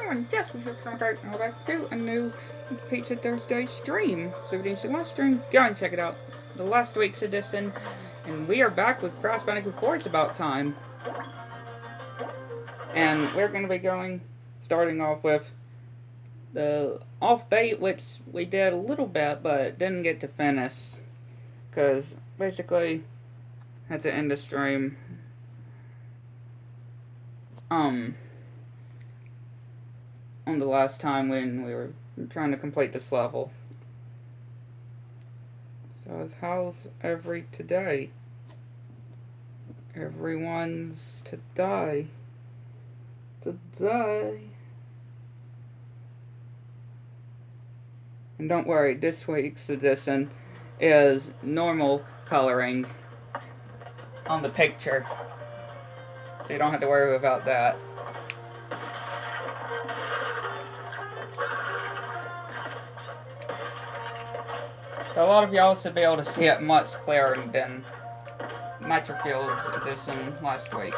doing? Yes, we have come back to a new Pizza Thursday stream. So if you didn't see the last stream, go and check it out. The last week's edition. And we are back with Crash Bandicoot 4. It's about time. And we're going to be starting off with the off-bait, which we did a little bit, but didn't get to finish. Because basically, had to end the stream. On the last time when we were trying to complete this level. So how's today? Everyone's today. And don't worry, this week's edition is normal coloring on the picture. So you don't have to worry about that. So a lot of y'all should be able to see it much clearer than Nitrofield's edition last week.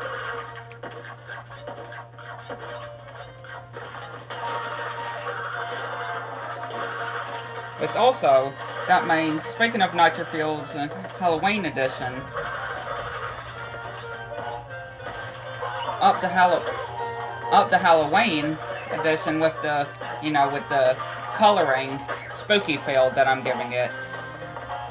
It's also, that means, speaking of Nitrofield's Halloween edition, up to Halloween edition with the, with the coloring spooky feel that I'm giving it.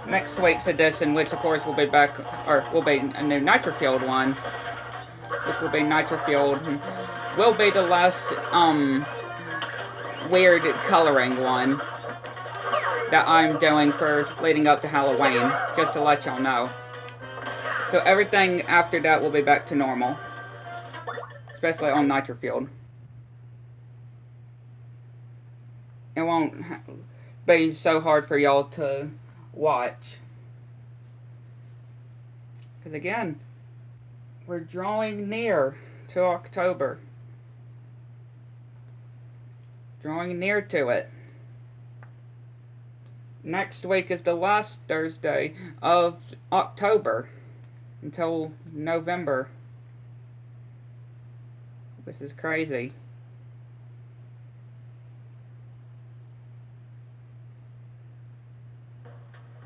Next week's edition, which of course will be will be a new Nitrofield one, which will be Nitrofield, will be the last, weird coloring one that I'm doing for leading up to Halloween, just to let y'all know. So everything after that will be back to normal, especially on Nitrofield. It won't be so hard for y'all to watch. Because again, we're drawing near to October. Drawing near to it. Next week is the last Thursday of October until November. This is crazy.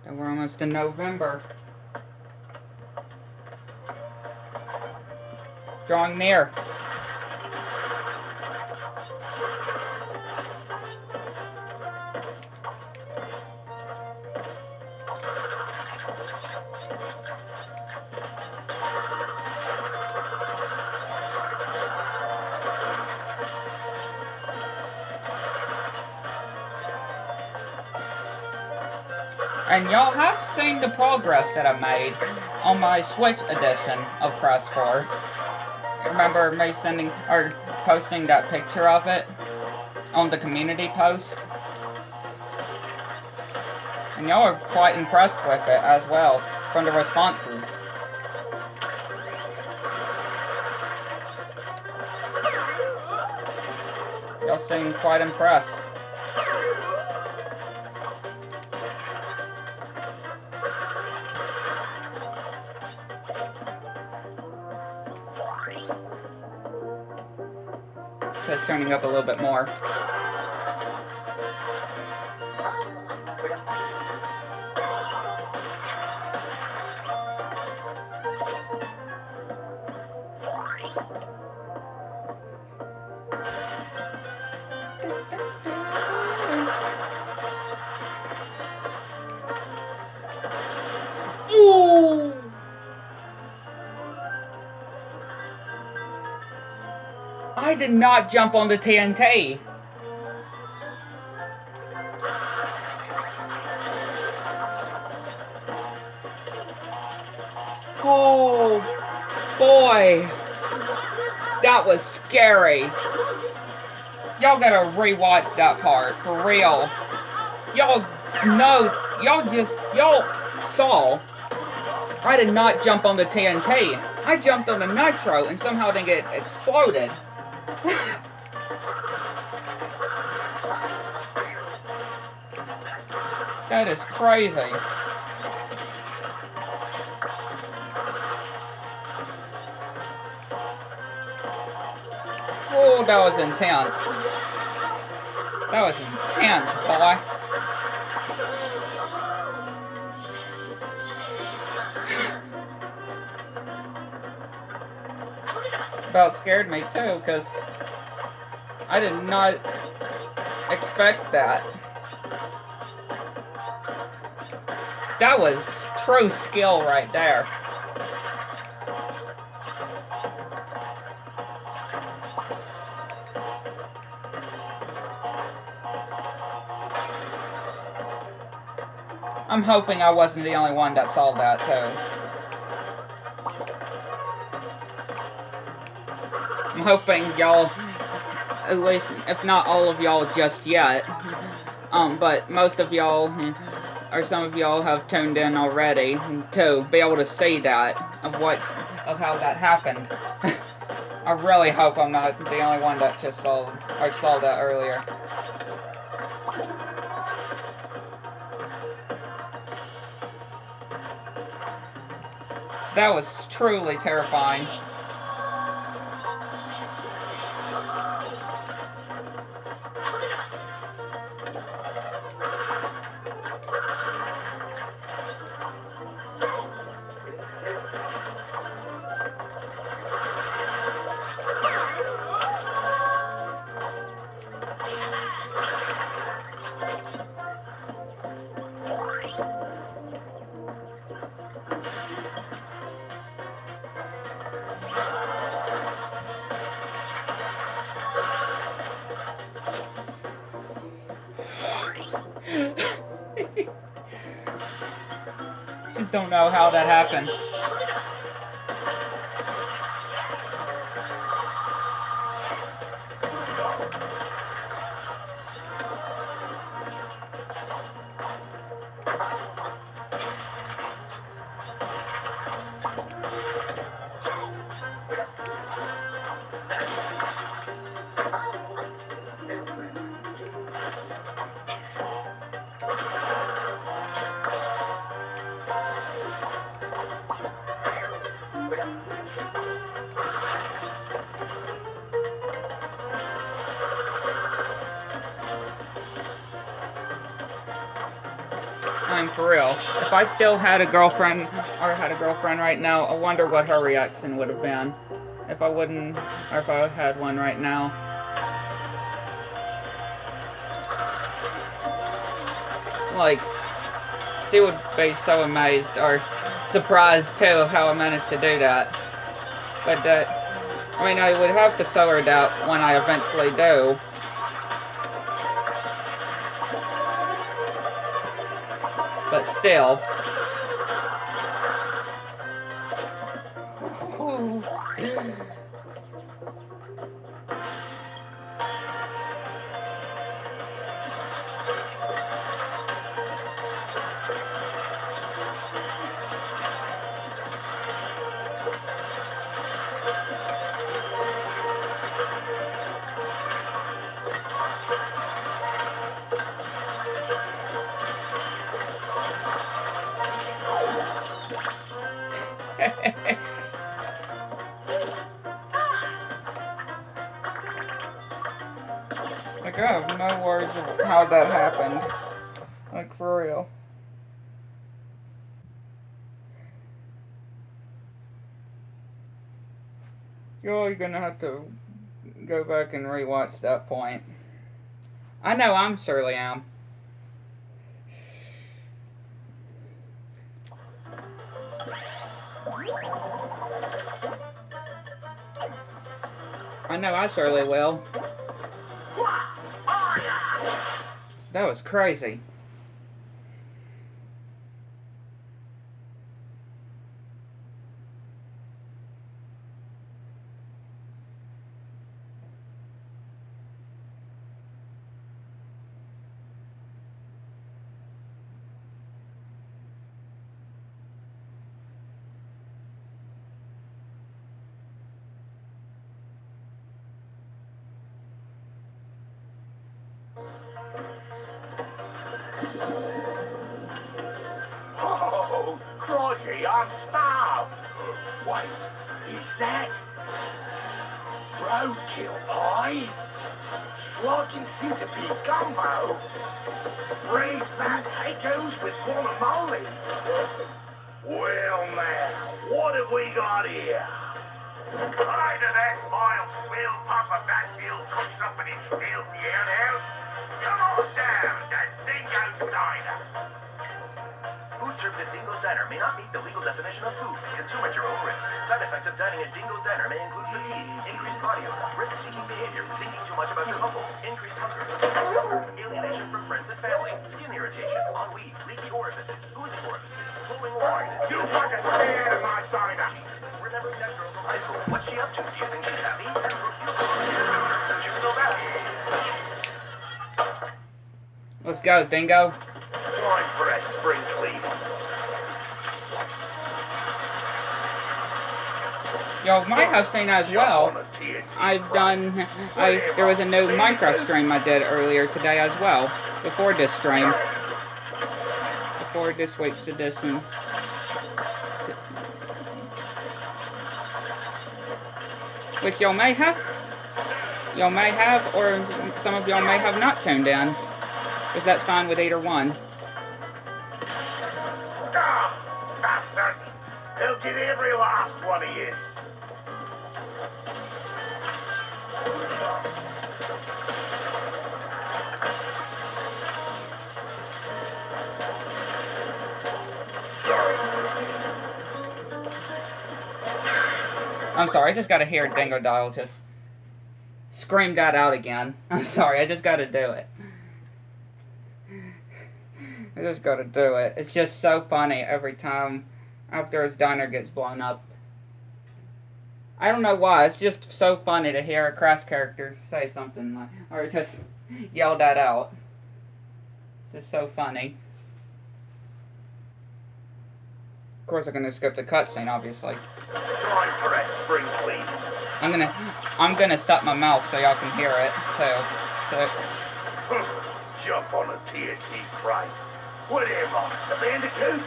And we're almost in November. Drawing near. And y'all have seen the progress that I made on my Switch edition of Press 4. Remember me posting that picture of it on the community post? And y'all are quite impressed with it as well, from the responses. Y'all seem quite impressed. So it's turning up a little bit more. Ooh! I did not jump on the TNT. Oh, boy. That was scary. Y'all gotta rewatch that part, for real. Y'all saw. I did not jump on the TNT. I jumped on the nitro and somehow didn't get exploded. That is crazy. Oh, that was intense. That was intense, boy. About scared me too, because I did not expect that. That was true skill right there. I'm hoping I wasn't the only one that saw that too. I'm hoping y'all, at least if not all of y'all just yet, but most of y'all, or some of y'all have tuned in already to be able to see that, of how that happened. I really hope I'm not the only one that just saw that earlier. That was truly terrifying. Just don't know how that happened. I mean, for real. If I still had a girlfriend, or had a girlfriend right now, I wonder what her reaction would have been. If I wouldn't, or if I had one right now. Like, she would be so amazed, or surprised too, of how I managed to do that. But, I mean, I would have to show her that when I eventually do. But still. Like, I have no words of how that happened. Like, for real. You're gonna have to go back and rewatch that point. I know I'm surely am. I know I surely will. That was crazy. Oh, crikey, I'm starved. Wait, is that? roadkill pie, slugging centipede gumbo, braised potatoes with guacamole. Well, now, what have we got here? Hi to that mild swill Papa Batfield cooks up in his filthy outhouse. Come on down, that dingo's diner. Food served at Dingo's Diner may not meet the legal definition of food. Consume at your own risk. Side effects of dining at Dingo's Diner may include fatigue, increased body odor, risk-seeking behavior, thinking too much about your uncle, increased hunger, alienation from friends and family, skin irritation, ennui, leaky orifices, oozing orifices, flowing water. You fucking stay out of my diner. Remembering that girl from high school. What's she up to? Do you think she's happy? Don't you feel bad? Let's go, Dingo. Time for a spring clean. Y'all might have seen as well. There was a new Minecraft stream I did earlier today as well. Before this stream. Before this week's edition. Which y'all may have, or some of y'all may have not tuned in. Because that's fine with either one. Ah, bastards! They'll get every last one of yous. I'm sorry, I just gotta hear Dingo Dial just scream that out again. I'm sorry, I just gotta do it. I just gotta do it. It's just so funny every time after his diner gets blown up. I don't know why, it's just so funny to hear a Crash character say something like, or just yell that out. It's just so funny. Of course, I'm gonna skip the cutscene, obviously. Time for a spring clean. I'm gonna shut my mouth so y'all can hear it too. Jump on a TNT crate. What am I, the Bandicoot?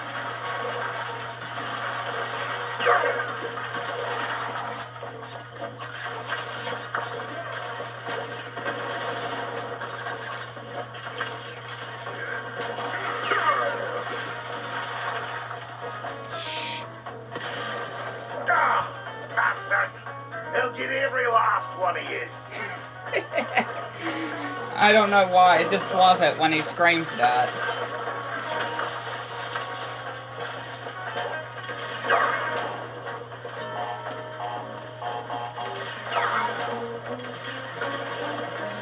Ah, bastards! They'll get every last one of yous. I don't know why, I just love it when he screams that.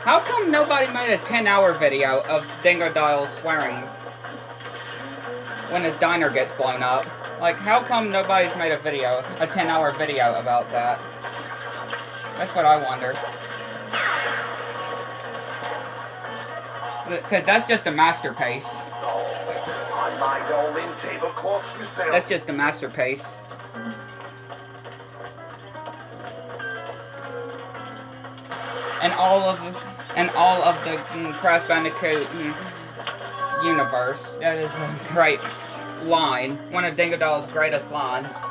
How come nobody made a 10-hour video of Dingo Dial swearing when his diner gets blown up? Like, how come nobody's made a 10-hour video about that? That's what I wonder. Because that's just a masterpiece. Oh, I made all them tablecloths myself. That's just a masterpiece. And all of the Crash Bandicoot universe. That is a great line. One of Dingo Dial's greatest lines.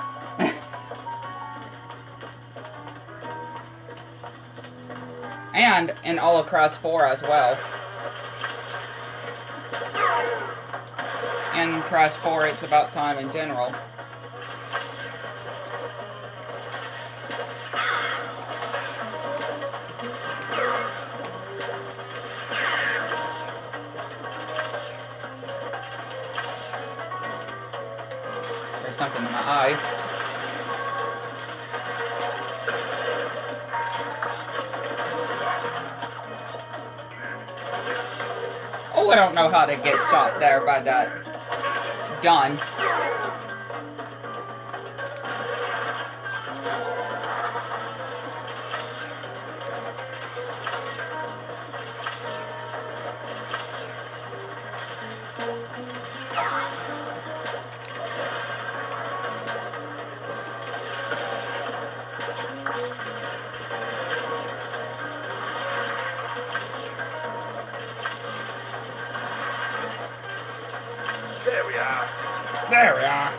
And in all of Crash 4 as well. In Crash 4, it's about time in general. There's something in my eye. Oh, I don't know how to get shot there by that gun. There we are. There we are.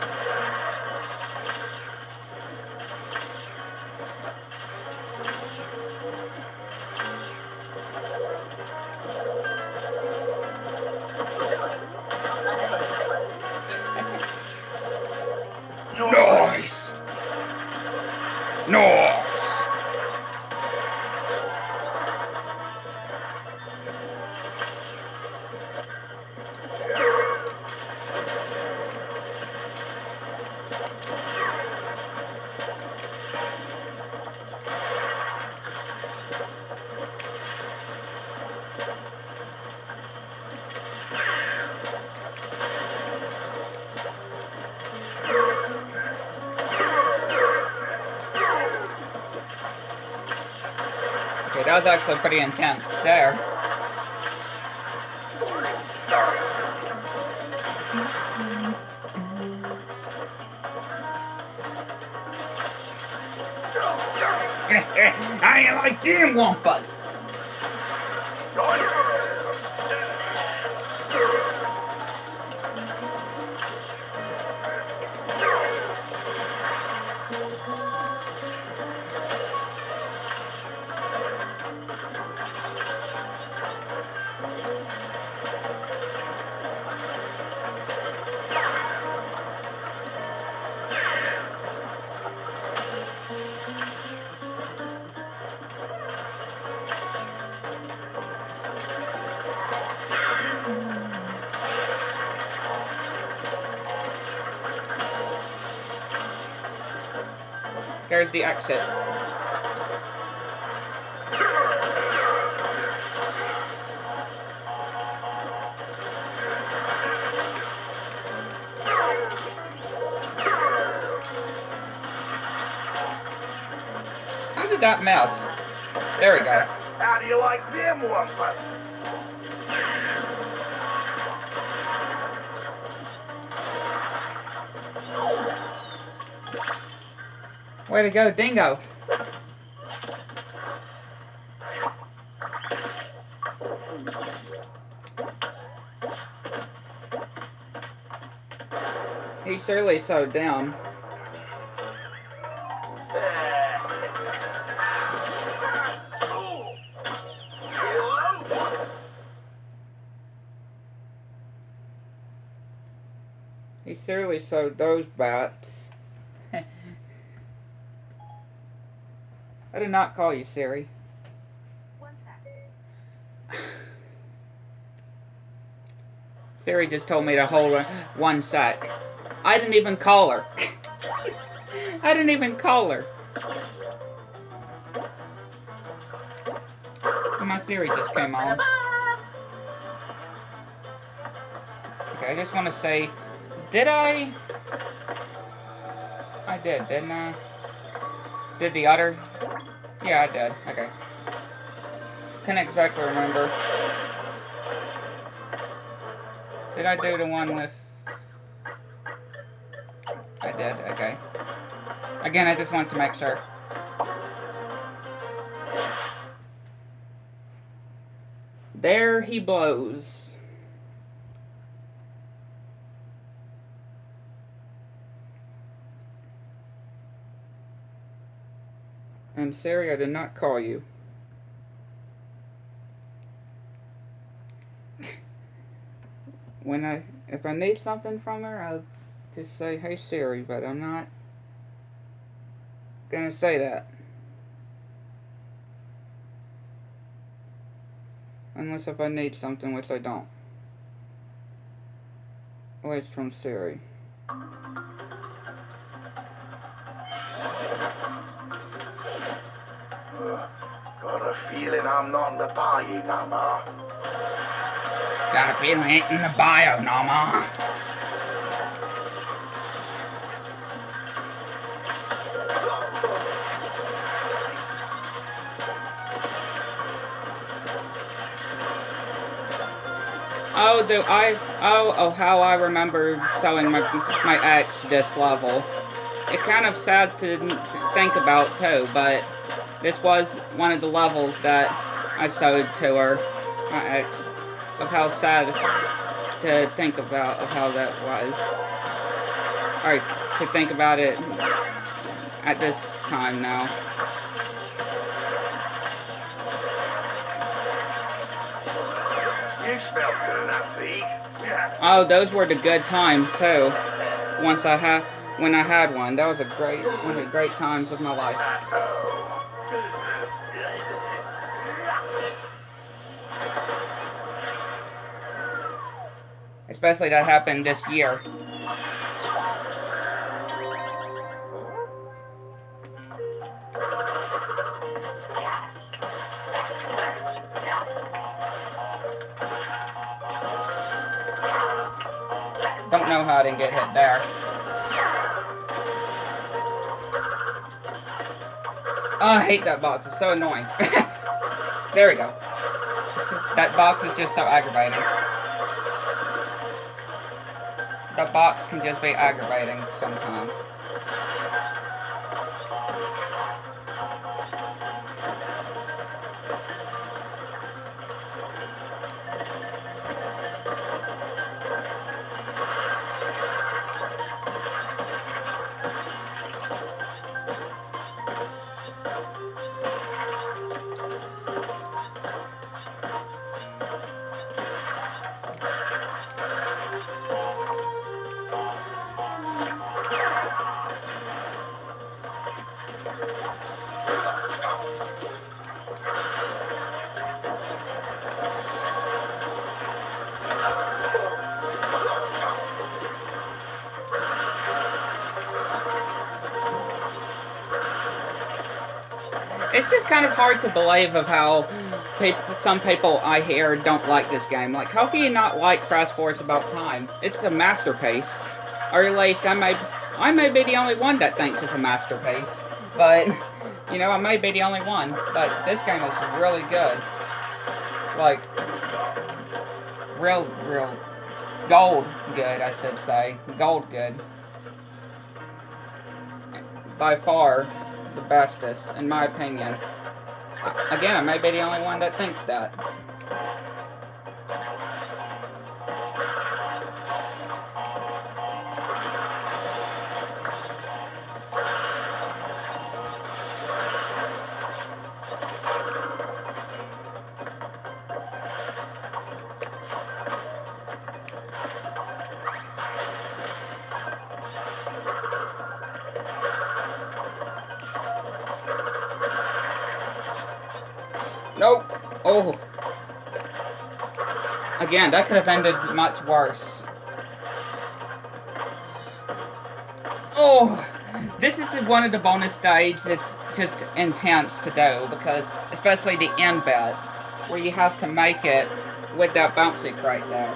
Okay, that was actually pretty intense there. I ain't like them wumpas. There's the exit. How did that mess? There we go. How do you like them wumpus? Way to go, Dingo. He's surely so down. He surely sewed those bats. I did not call you Siri. 1 sec. Siri just told me to hold 1 sec. I didn't even call her. I didn't even call her. My Siri just came on. Okay, I just want to say, did I did, didn't I? Did the other? Yeah, I did. Okay. Can't exactly remember. Did I do the one with... I did, okay. Again, I just want to make sure. There he blows. I'm sorry I did not call you. If I need something from her, I'll just say, hey Siri, but I'm not gonna say that. Unless if I need something, which I don't. At least from Siri. Got a feeling I'm not in the bayou no more. Got a feeling I ain't in the bio no more. How I remember selling my ex this level. It's kind of sad to think about too, but this was one of the levels that I sold to her, my ex, of how sad to think about of how that was. Or to think about it at this time now. You smell good enough to eat. Yeah. Oh, those were the good times too. When I had one, that was one of the great times of my life. Especially that happened this year. Don't know how I didn't get hit there. Oh, I hate that box. It's so annoying. There we go. That box is just so aggravating. That box can just be aggravating sometimes. It's just kind of hard to believe of how some people I hear don't like this game. Like, how can you not like Crash 4? It's About Time. It's a masterpiece. Or at least I may be the only one that thinks it's a masterpiece. But, you know, I may be the only one. But this game is really good. Like, real gold good, I should say. Gold good. By far the bestest, in my opinion. Again, I may be the only one that thinks that. Nope. Oh. Again, that could have ended much worse. Oh. This is one of the bonus stages that's just intense to do, because especially the end bit, where you have to make it with that bouncy crate there.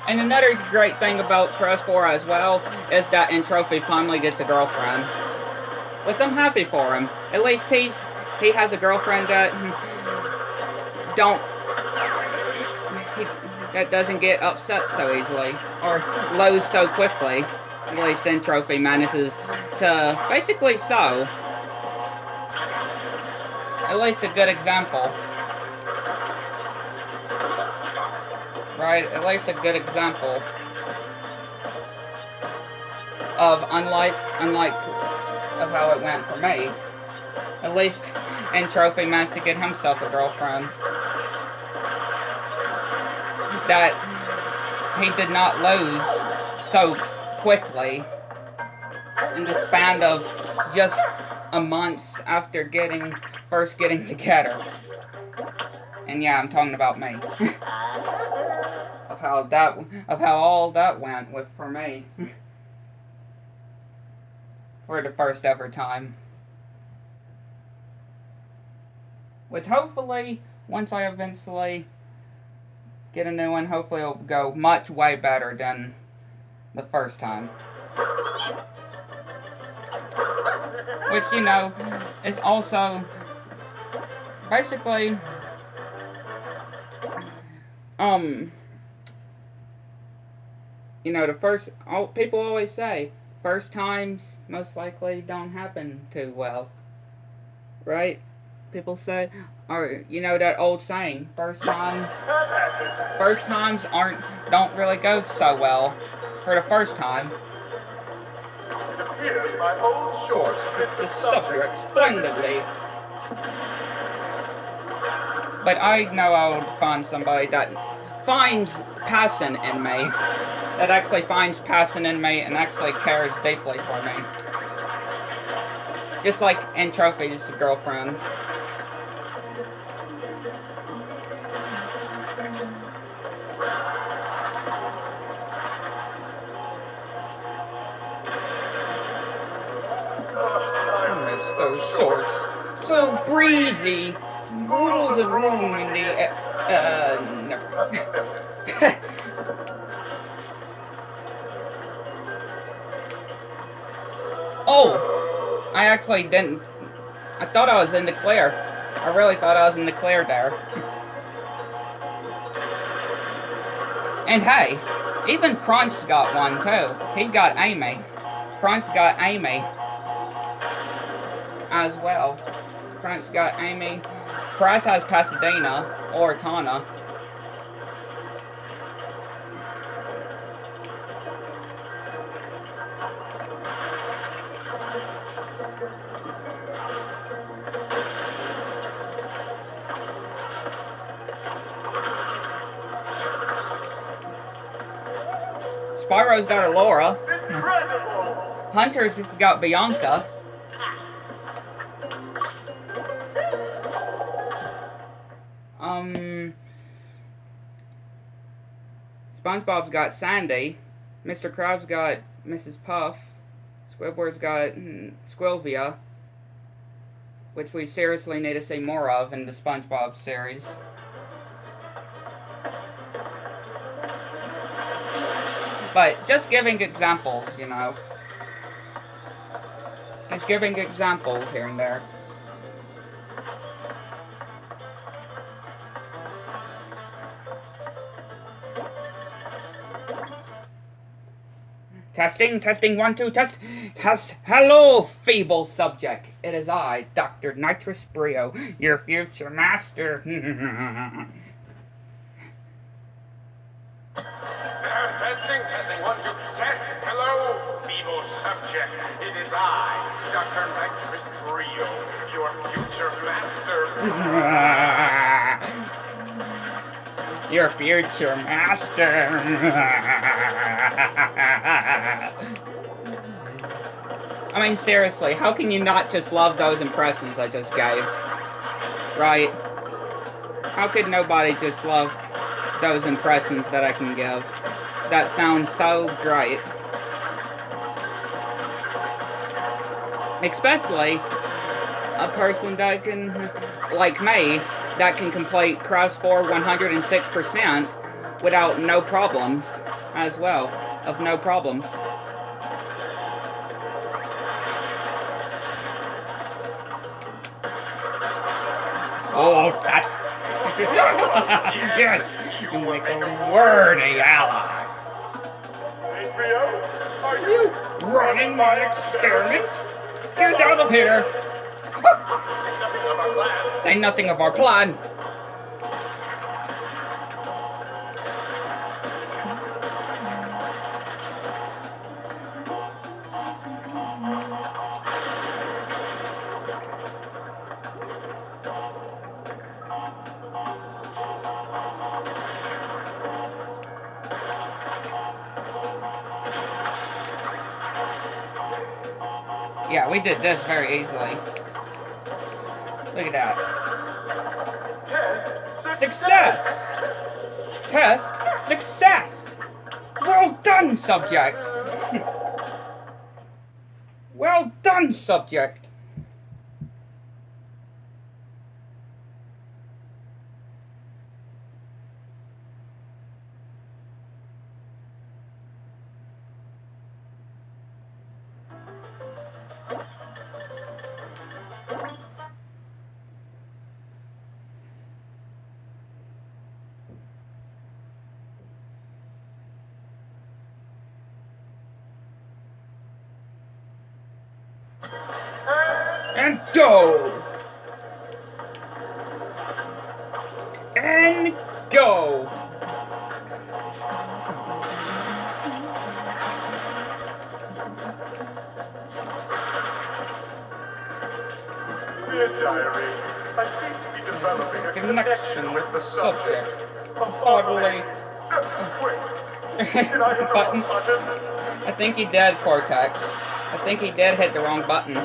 And another great thing about Crash 4 as well is that in Trophy finally gets a girlfriend. Which I'm happy for him. At least he has a girlfriend that that doesn't get upset so easily or lose so quickly. At least in Trophy manages to basically so. At least a good example. Right, at least a good example of unlike of how it went for me. At least in Trophy managed to get himself a girlfriend that he did not lose so quickly in the span of just a month after first getting together. And yeah, I'm talking about me. of how all that went for me. For the first ever time. Which hopefully, once I eventually get a new one, hopefully it'll go much way better than the first time. Which, you know, is also basically you know, people always say, first times most likely don't happen too well. Right? People say, or, you know, that old saying, first times don't really go so well for the first time. Here's my old shorts fit The subject splendidly. But I know I'll find somebody that finds passion in me. That actually finds passion in me and actually cares deeply for me. Just like in Trophy's girlfriend. sorts. So breezy, boodles of room in the, no. Oh! I actually didn't. I thought I was in the clear. I really thought I was in the clear there. And hey, even Crunch's got one too. He's got Amy. Crunch's got Amy as well. Crunch's got Amy. Price has Pasadena or Tana. Spyro's got Alora. Incredible! Hunter's got Bianca. SpongeBob's got Sandy. Mr. Krabs got Mrs. Puff. Squidward's got Squilvia, which we seriously need to see more of in the SpongeBob series. But just giving examples, you know. Just giving examples here and there. Testing, testing, 1, 2, test. Hello, feeble subject. It is I, Dr. Nitrous Brio, your future master. Testing, testing, 1, 2, test. Hello, feeble subject. It is I, Dr. Nitrous Brio, your future master. Your future master. I mean, seriously, how can you not just love those impressions I just gave? Right? How could nobody just love those impressions that I can give? That sounds so great. Especially a person that can, like me, that can complete Cross 4 106% without no problems as well. Of no problems. Oh, that. Yes, you make a worthy ally. Hey, Brio, are You running my experiment? Get out of here! nothing of our plan? Say nothing of our plan. Yeah, we did this very easily. Look at that. Success! Test success! Well done, subject! Well done, subject! And go! And go! Dear diary, I seem to be developing a Connection with the subject. Totally. Wait, did I hit the Button. wrong button? I think he did, Cortex. I think he did hit the wrong button.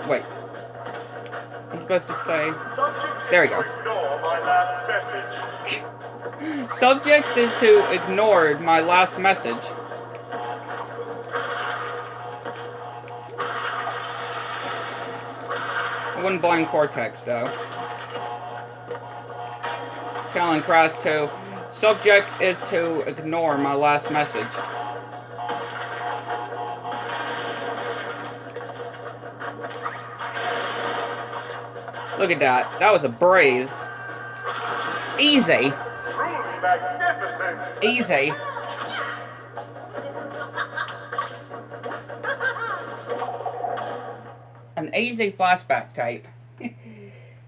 Wait. supposed to say? Subject There we is go. to ignore my last message. Subject is to ignore my last message. I wouldn't blame Cortex, though. Telling Crash to, subject is to ignore my last message. Look at that. That was a braze. Easy. Truly magnificent. Easy. An easy flashback tape.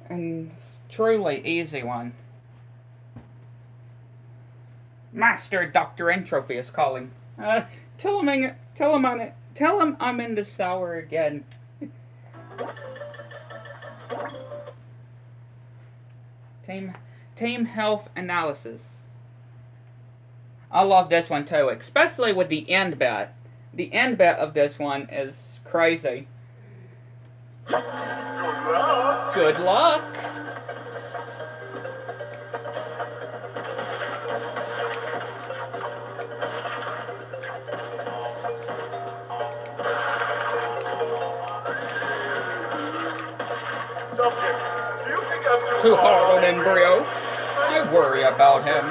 And truly easy one. Master Dr. Entropy is calling. Tell him I'm in the shower again. Team health analysis. I love this one too, especially with the end bit. The end bit of this one is crazy. Good luck. Good luck. Subject, do you think I'm Too hard on embryo. I worry about him.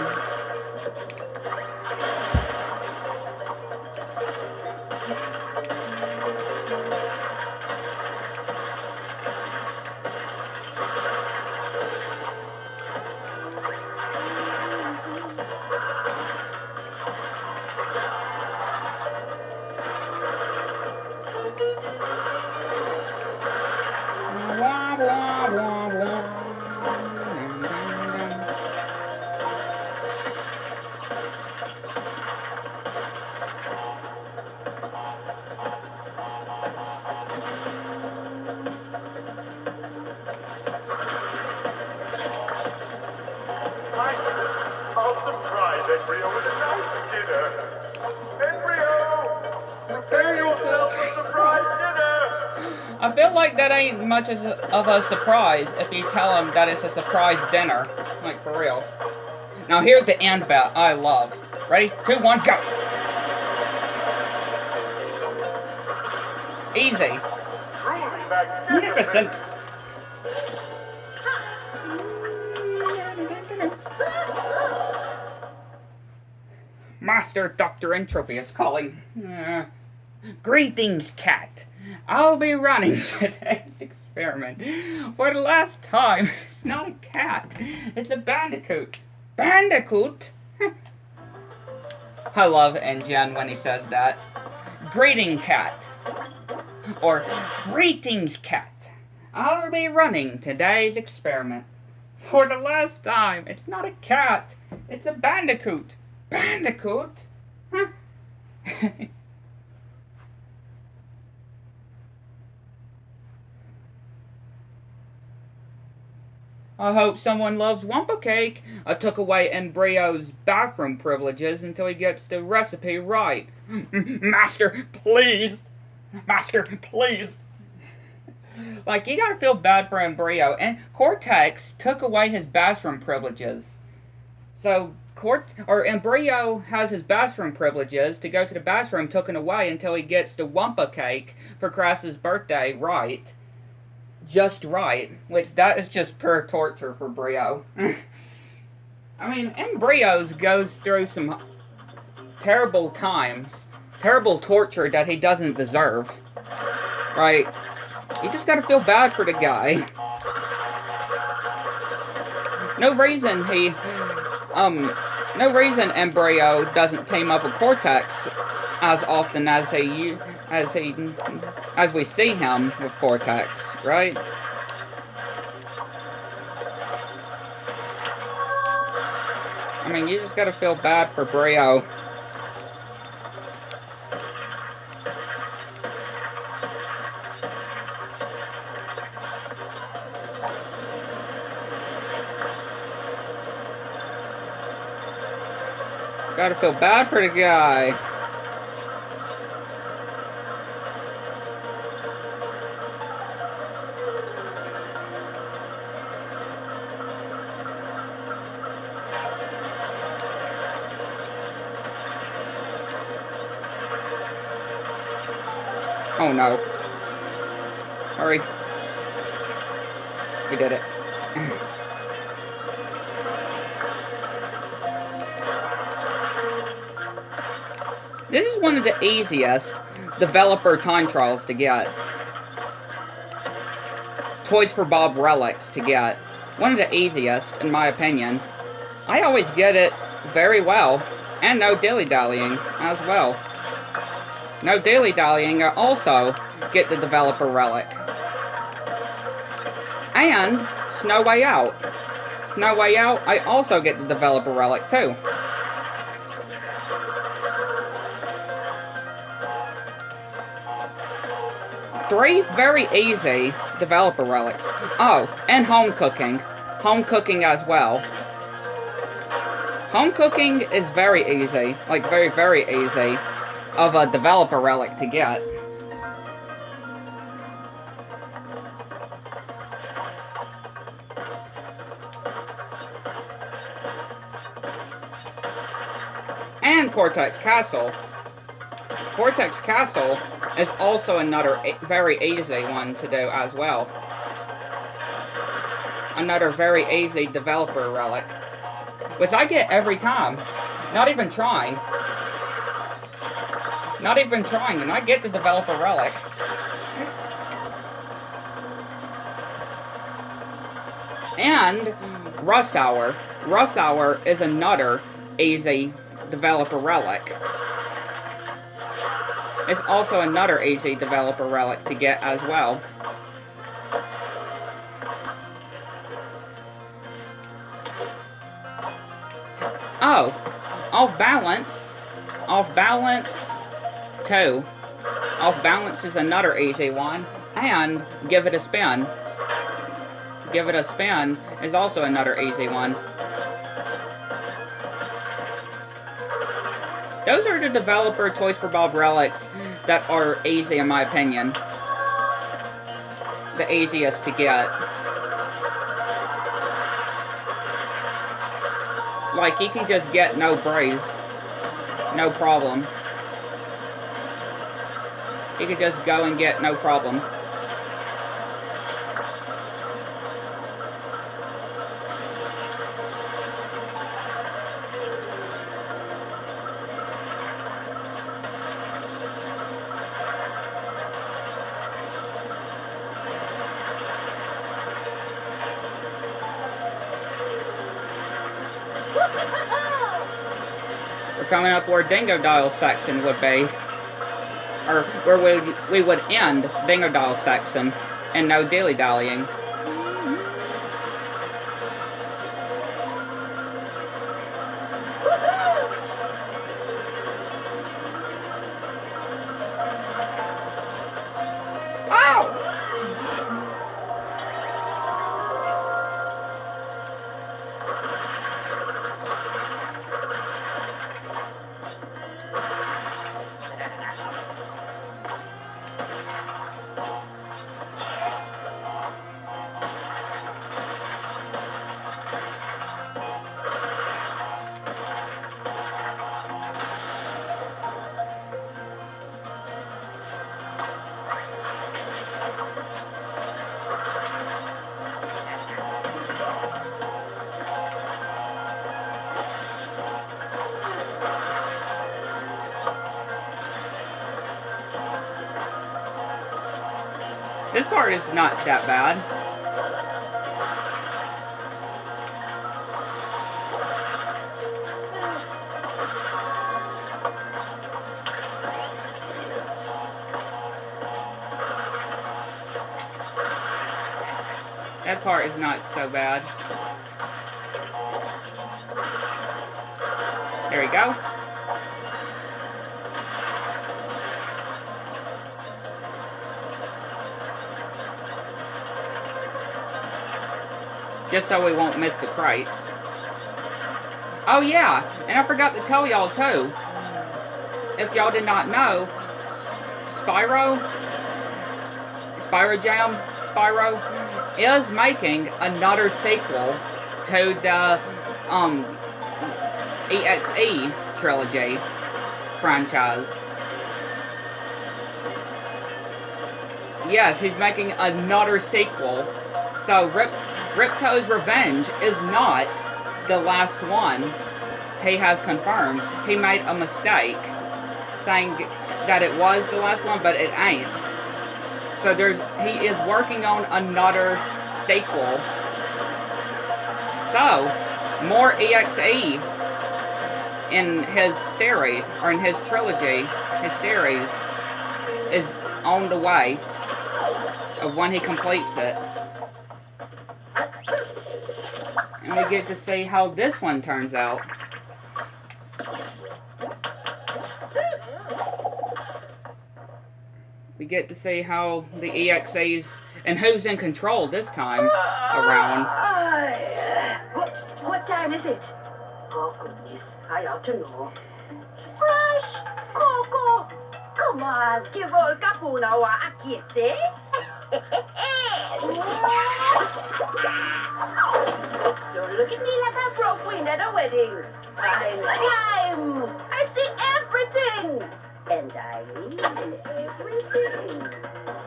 I'll surprise Embryo with a nice dinner. Embryo! Prepare yourself for surprise dinner! I feel like that ain't much of a surprise if you tell him that it's a surprise dinner. Like, for real. Now, here's the end bit I love. Ready? 2, 1, go! Easy. Truly Magnificent. Master Dr. Entropy is calling. Greetings, cat. I'll be running today's experiment. For the last time, it's not a cat. It's a Bandicoot. Bandicoot? I love N-Gen when he says that. Greeting, cat. Or, greetings, cat. I'll be running today's experiment. For the last time, it's not a cat. It's a Bandicoot. Bandicoot? Huh? I hope someone loves Wumpa Cake. I took away Embryo's bathroom privileges until he gets the recipe right. Master, please. Master, please. Like, you gotta feel bad for Embryo. And Cortex took away his bathroom privileges. So, Embryo has his bathroom privileges to go to the bathroom taken away until he gets the Wumpa Cake for Crass's birthday right. Just right. Which, that is just pure torture for Brio. I mean, Embryo's goes through some terrible times. Terrible torture that he doesn't deserve. Right? You just gotta feel bad for the guy. No reason Embryo doesn't team up with Cortex as often as we see him with Cortex, right? I mean, you just gotta feel bad for Brio. Gotta feel bad for the guy. Oh no. Hurry. We did it. This is one of the easiest developer time trials to get. Toys for Bob relics to get. One of the easiest, in my opinion. I always get it very well, and no dilly-dallying as well. No dilly-dallying, I also get the developer relic. And Snow Way Out. Snow Way Out, I also get the developer relic too. Three very easy developer relics. Oh, and home cooking. Home cooking as well. Home cooking is very easy. Like, very, very easy of a developer relic to get. And Cortex Castle. Cortex Castle is also another very easy one to do as well. Another very easy developer relic. Which I get every time. Not even trying. Not even trying, and I get the developer relic. And Rush Hour. Rush Hour is another easy developer relic. It's also another easy developer relic to get as well. Oh, Off Balance. Off Balance 2. Off Balance is another easy one. And Give It a Spin. Give It a Spin is also another easy one. Those are the developer Toys for Bob relics that are easy in my opinion. The easiest to get. Like, you can just get no praise. No problem. You can just go and get no problem. Coming up where Dingo Dial section would be, or where we would end Dingo Dial section, and no dilly-dallying. This part is not that bad. That part is not so bad. There we go. Just so we won't miss the crates. Oh yeah, and I forgot to tell y'all too. If y'all did not know, Spyro Jam is making another sequel to the EXE trilogy franchise. Yes, he's making another sequel. So Ripto's Revenge is not the last one. He has confirmed. He made a mistake saying that it was the last one, but it ain't. So he is working on another sequel. So, more EXE in his series, or in his trilogy, his series, is on the way of when he completes it. And we get to see how this one turns out. We get to see how the EXEs and who's in control this time around. What time is it? Oh, goodness. I ought to know. Fresh! Coco! Come on, give old Capuna a kiss, eh? Don't look at me like I broke wind at a wedding. Time! I see everything! And I mean everything.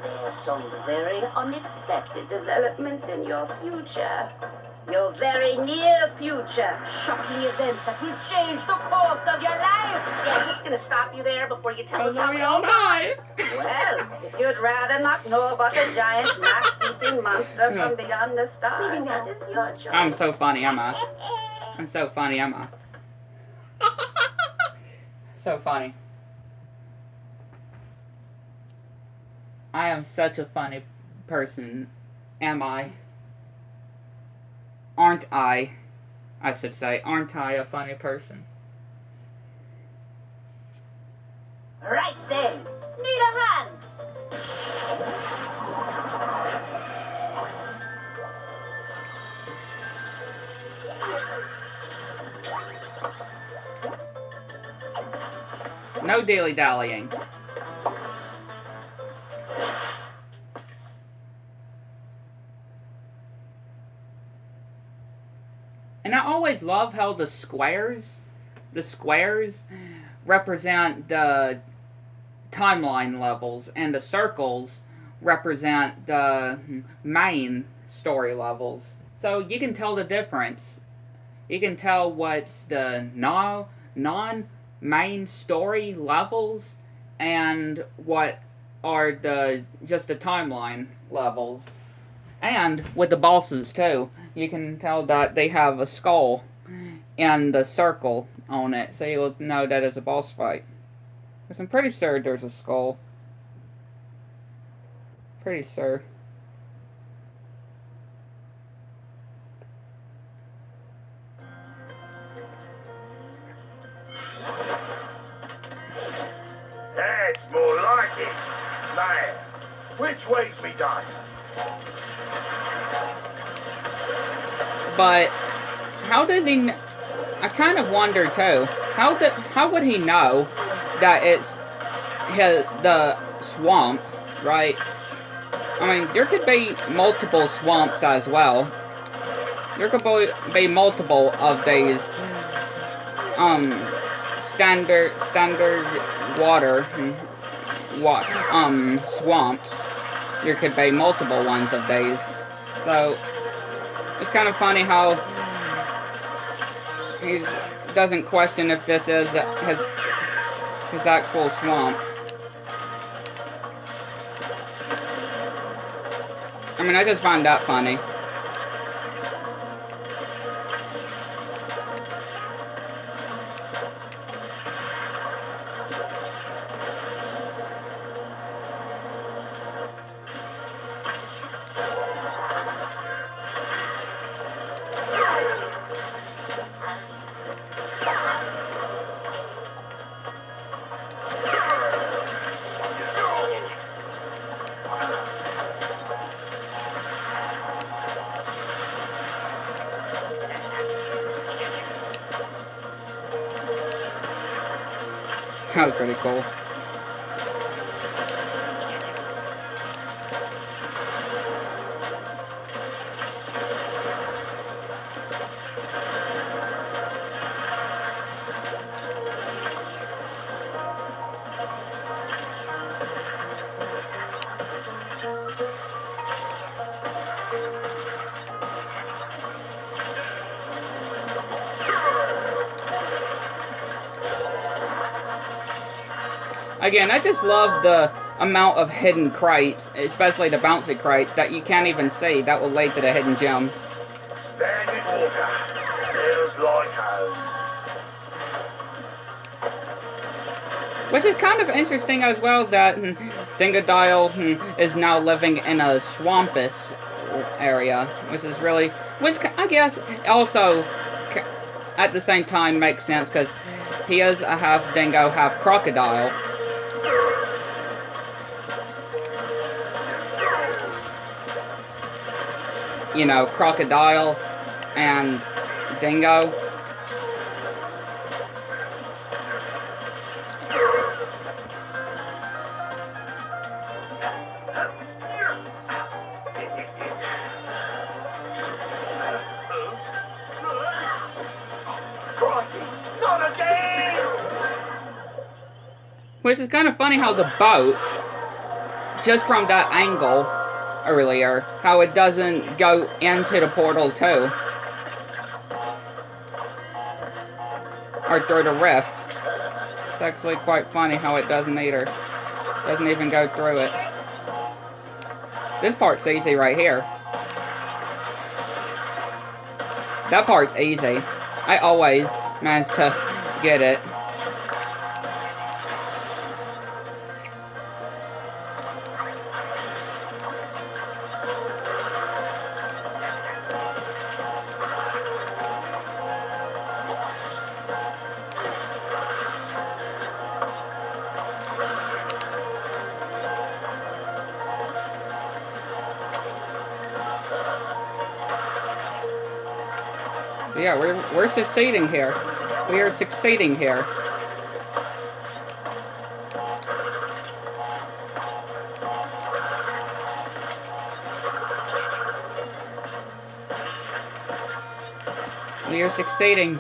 There's some very unexpected developments in your future. Your very near future. Shocking events that will change the course of your life. Yeah, just gonna stop you there before you tell us how we all die. Well, if you'd rather not know about the giant mass-eating monster from beyond the stars, that is your choice. I'm so funny, am I? I'm so funny, am I? So funny. I am such a funny person, am I? Aren't I? I should say, aren't I a funny person? Right then. Need a hand. No dilly-dallying. And I always love how the squares represent the timeline levels, and the circles represent the main story levels. So you can tell the difference. You can tell what's the non-main story levels and what are just the timeline levels. And with the bosses too, you can tell that they have a skull and the circle on it, so you'll know that it's a boss fight. Because I'm pretty sure there's a skull. Pretty sure. That's more like it. Now, which way's me done? But how does he? I kind of wonder too. How would he know that it's the swamp, right? I mean, there could be multiple swamps as well. There could be multiple of these standard water swamps. There could be multiple ones of these. So it's kind of funny how he doesn't question if this is his actual swamp. I mean, I just find that funny. That was pretty cool. Again, I just love the amount of hidden crates, especially the bouncy crates, that you can't even see that will lead to the hidden gems. Standing water. Smells like home. Which is kind of interesting as well that Dingodile is now living in a swampus area, which is really, which I guess also at the same time makes sense because he is a half dingo, half crocodile. You know, crocodile and dingo. Which is kind of funny how the boat, just from that angle earlier, how it doesn't go into the portal too. Or through the rift. It's actually quite funny how it doesn't either. Doesn't even go through it. This part's easy right here. That part's easy. I always manage to get it. Yeah, we're succeeding here. We are succeeding here. We are succeeding.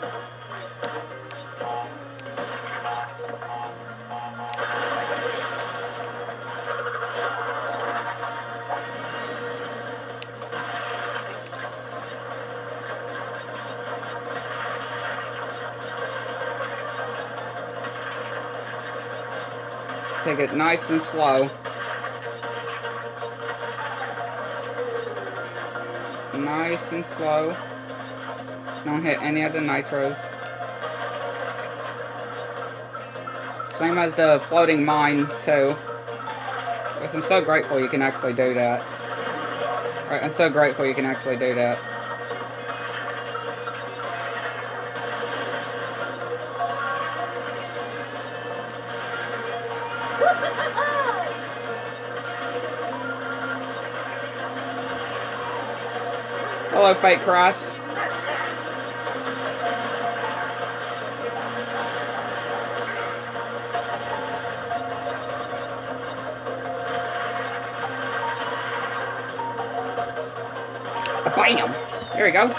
Take it nice and slow. Nice and slow. Don't hit any of the nitros. Same as the floating mines, too. Which I'm so grateful you can actually do that. Right, I'm so grateful you can actually do that. Hello, Fake Cross. Bam! There we go.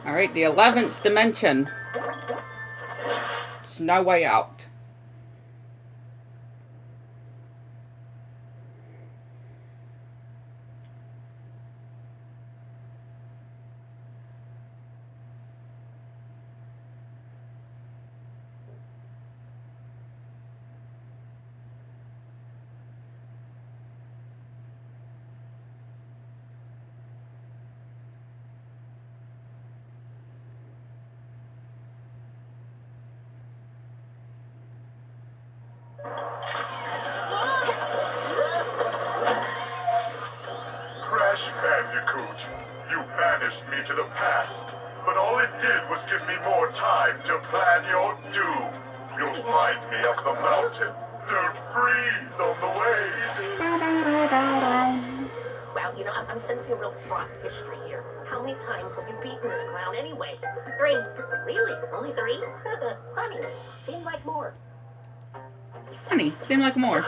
Alright, the 11th dimension. It's no way out. Crash Bandicoot, you banished me to the past, but all it did was give me more time to plan your doom. You'll find me up the mountain. Don't freeze on the way. Well, you know, I'm sensing a real fraught history here. How many times have you beaten this clown anyway? 3. Really? Only 3? Funny. Seemed like more. Funny. Seemed like more.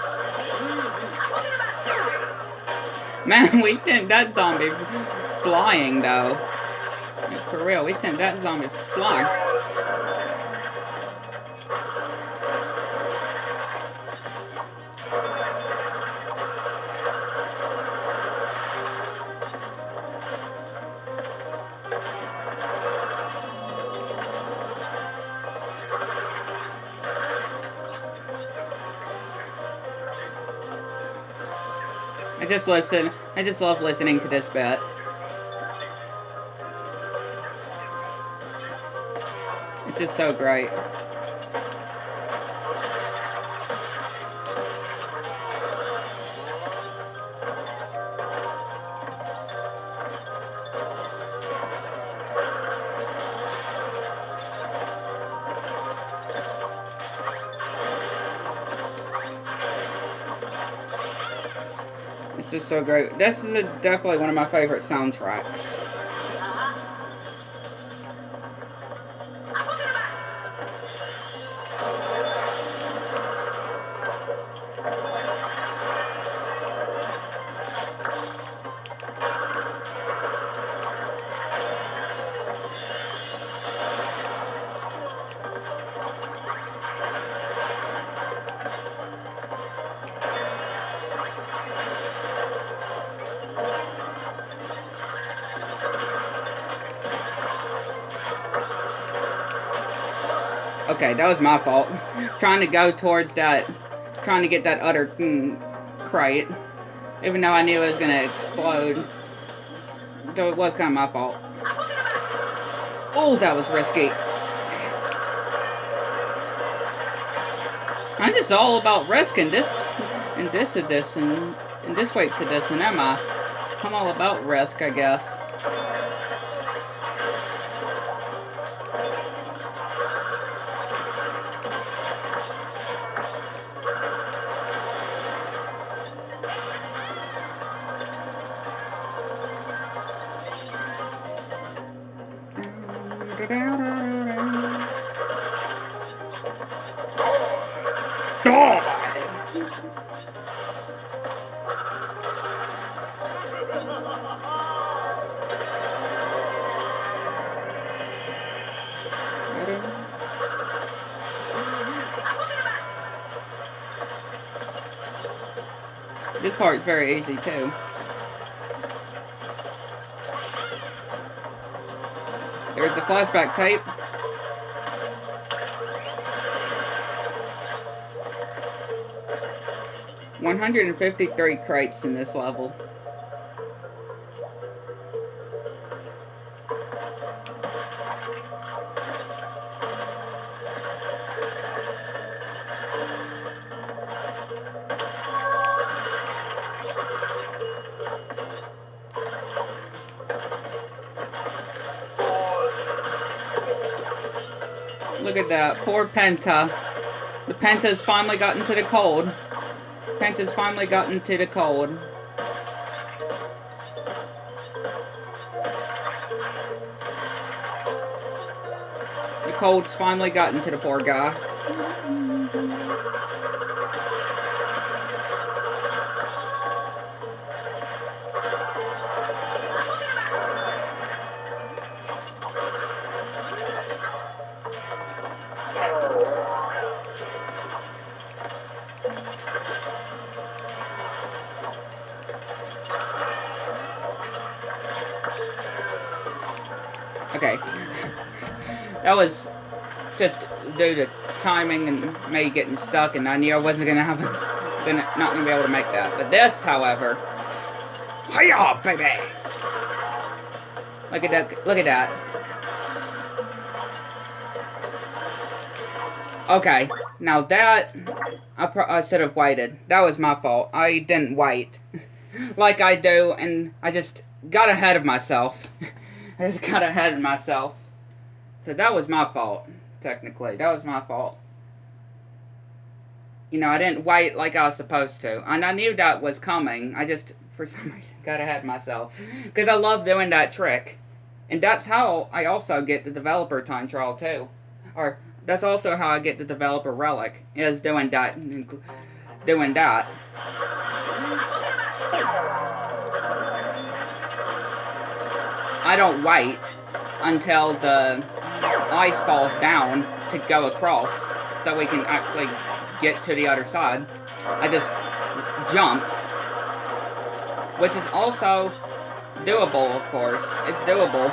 Man, we sent that zombie flying, though. For real, we sent that zombie flying. I just love listening to this bit. It's just so great. It's just so great. This is definitely one of my favorite soundtracks. Okay, that was my fault. Trying to go towards that, trying to get that other crate, even though I knew it was gonna explode. So it was kind of my fault. Oh, that was risky. I'm just all about risking this, and this to this, and this way to this, and am I? I'm all about risk, I guess. This part's very easy too. There's the flashback tape. $153 crates in this level. Look at that, poor Penta. The Penta's finally gotten to the cold. Penta's finally gotten to the cold. The cold's finally gotten to the poor guy. Okay, that was just due to timing and me getting stuck, and I knew I wasn't not gonna be able to make that. But this, however, hiya, baby! Look at that! Look at that! Okay, now that I should have waited. That was my fault. I didn't wait like I do, and I just got ahead of myself. I just got ahead of myself. So that was my fault, technically. That was my fault. You know, I didn't wait like I was supposed to. And I knew that was coming. I just for some reason. Got ahead of myself. Because I love doing that trick. And that's how I also get the developer time trial too. Or, that's also how I get the developer relic. Is doing that. Doing that. I don't wait until the ice falls down to go across so we can actually get to the other side. I just jump, which is also doable, of course. It's doable.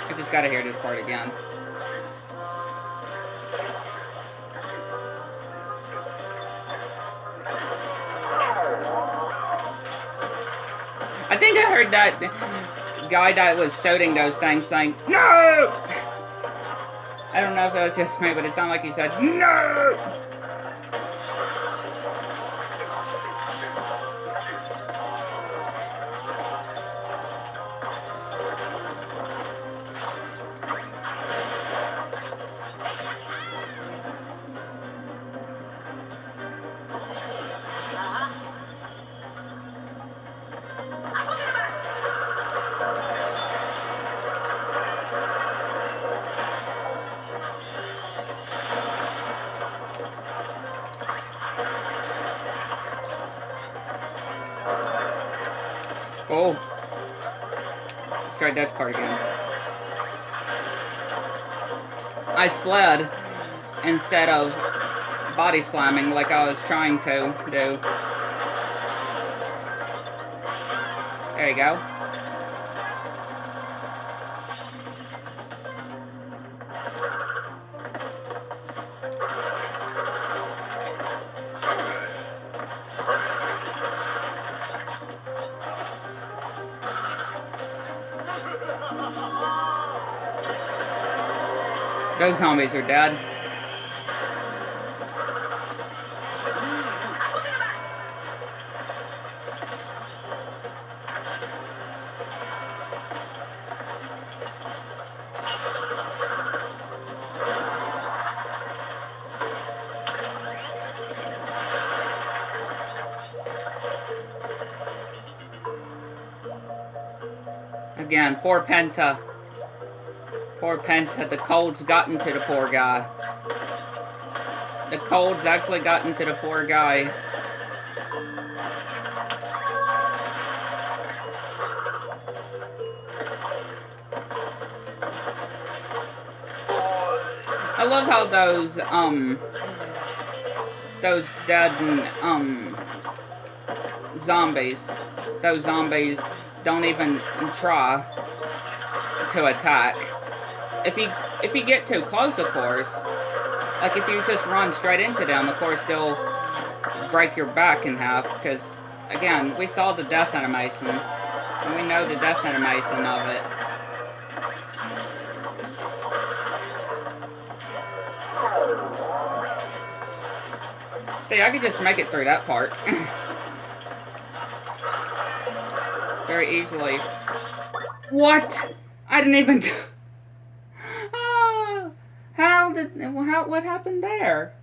I just gotta hear this part again. I think I heard that guy that was solding those things saying, "No!" I don't know if that was just me, but it sounded like he said, "No!" Oh. Let's try that part again. I slid instead of body slamming like I was trying to do. There you go. Those zombies are dead. Again, poor Penta. Poor Penta, the cold's gotten to the poor guy. The cold's actually gotten to the poor guy. I love how those dead those zombies don't even try to attack. If you get too close, of course, like if you just run straight into them, of course they'll break your back in half, because, again, we saw the death animation, and we know the death animation of it. See, I could just make it through that part. Very easily. What? I didn't even... what happened there?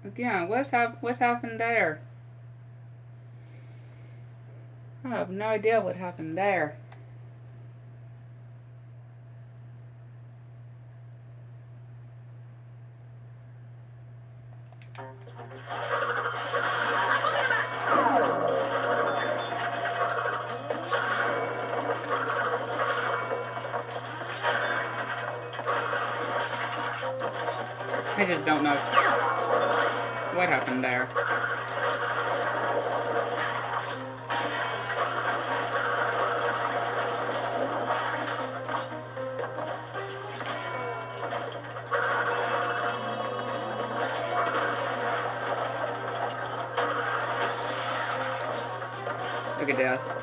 Again, what's happened there? I have no idea what happened there. I just don't know what happened there. Look at this.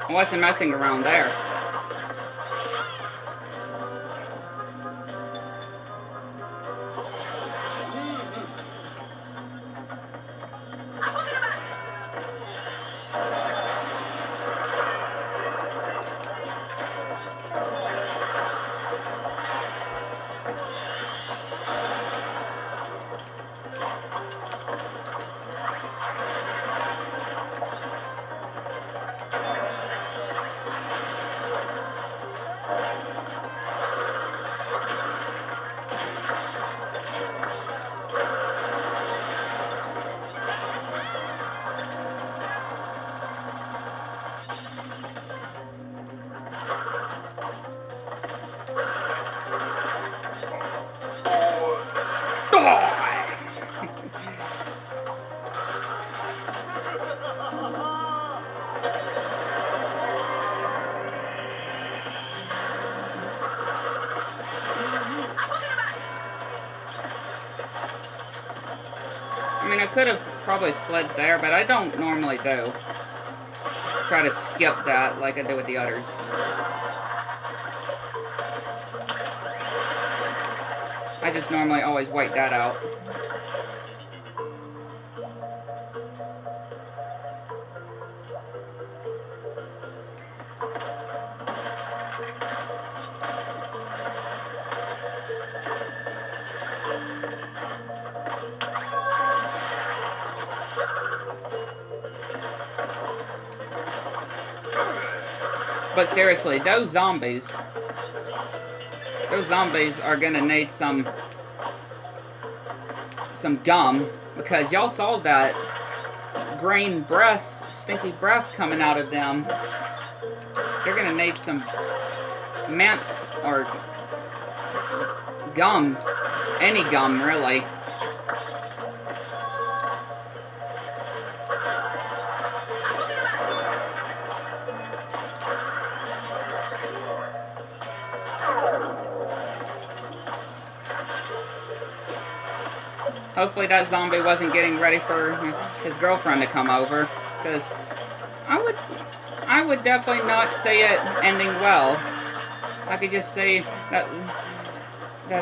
I wasn't messing around there. I mean, I could have probably slid there, but I don't normally do. Try to skip that like I do with the others. I just normally always wait that out. But seriously, those zombies are gonna need some gum, because y'all saw that green breath, stinky breath coming out of them. They're gonna need some mints or gum, any gum really. Hopefully that zombie wasn't getting ready for his girlfriend to come over, because I would definitely not see it ending well. I could just see that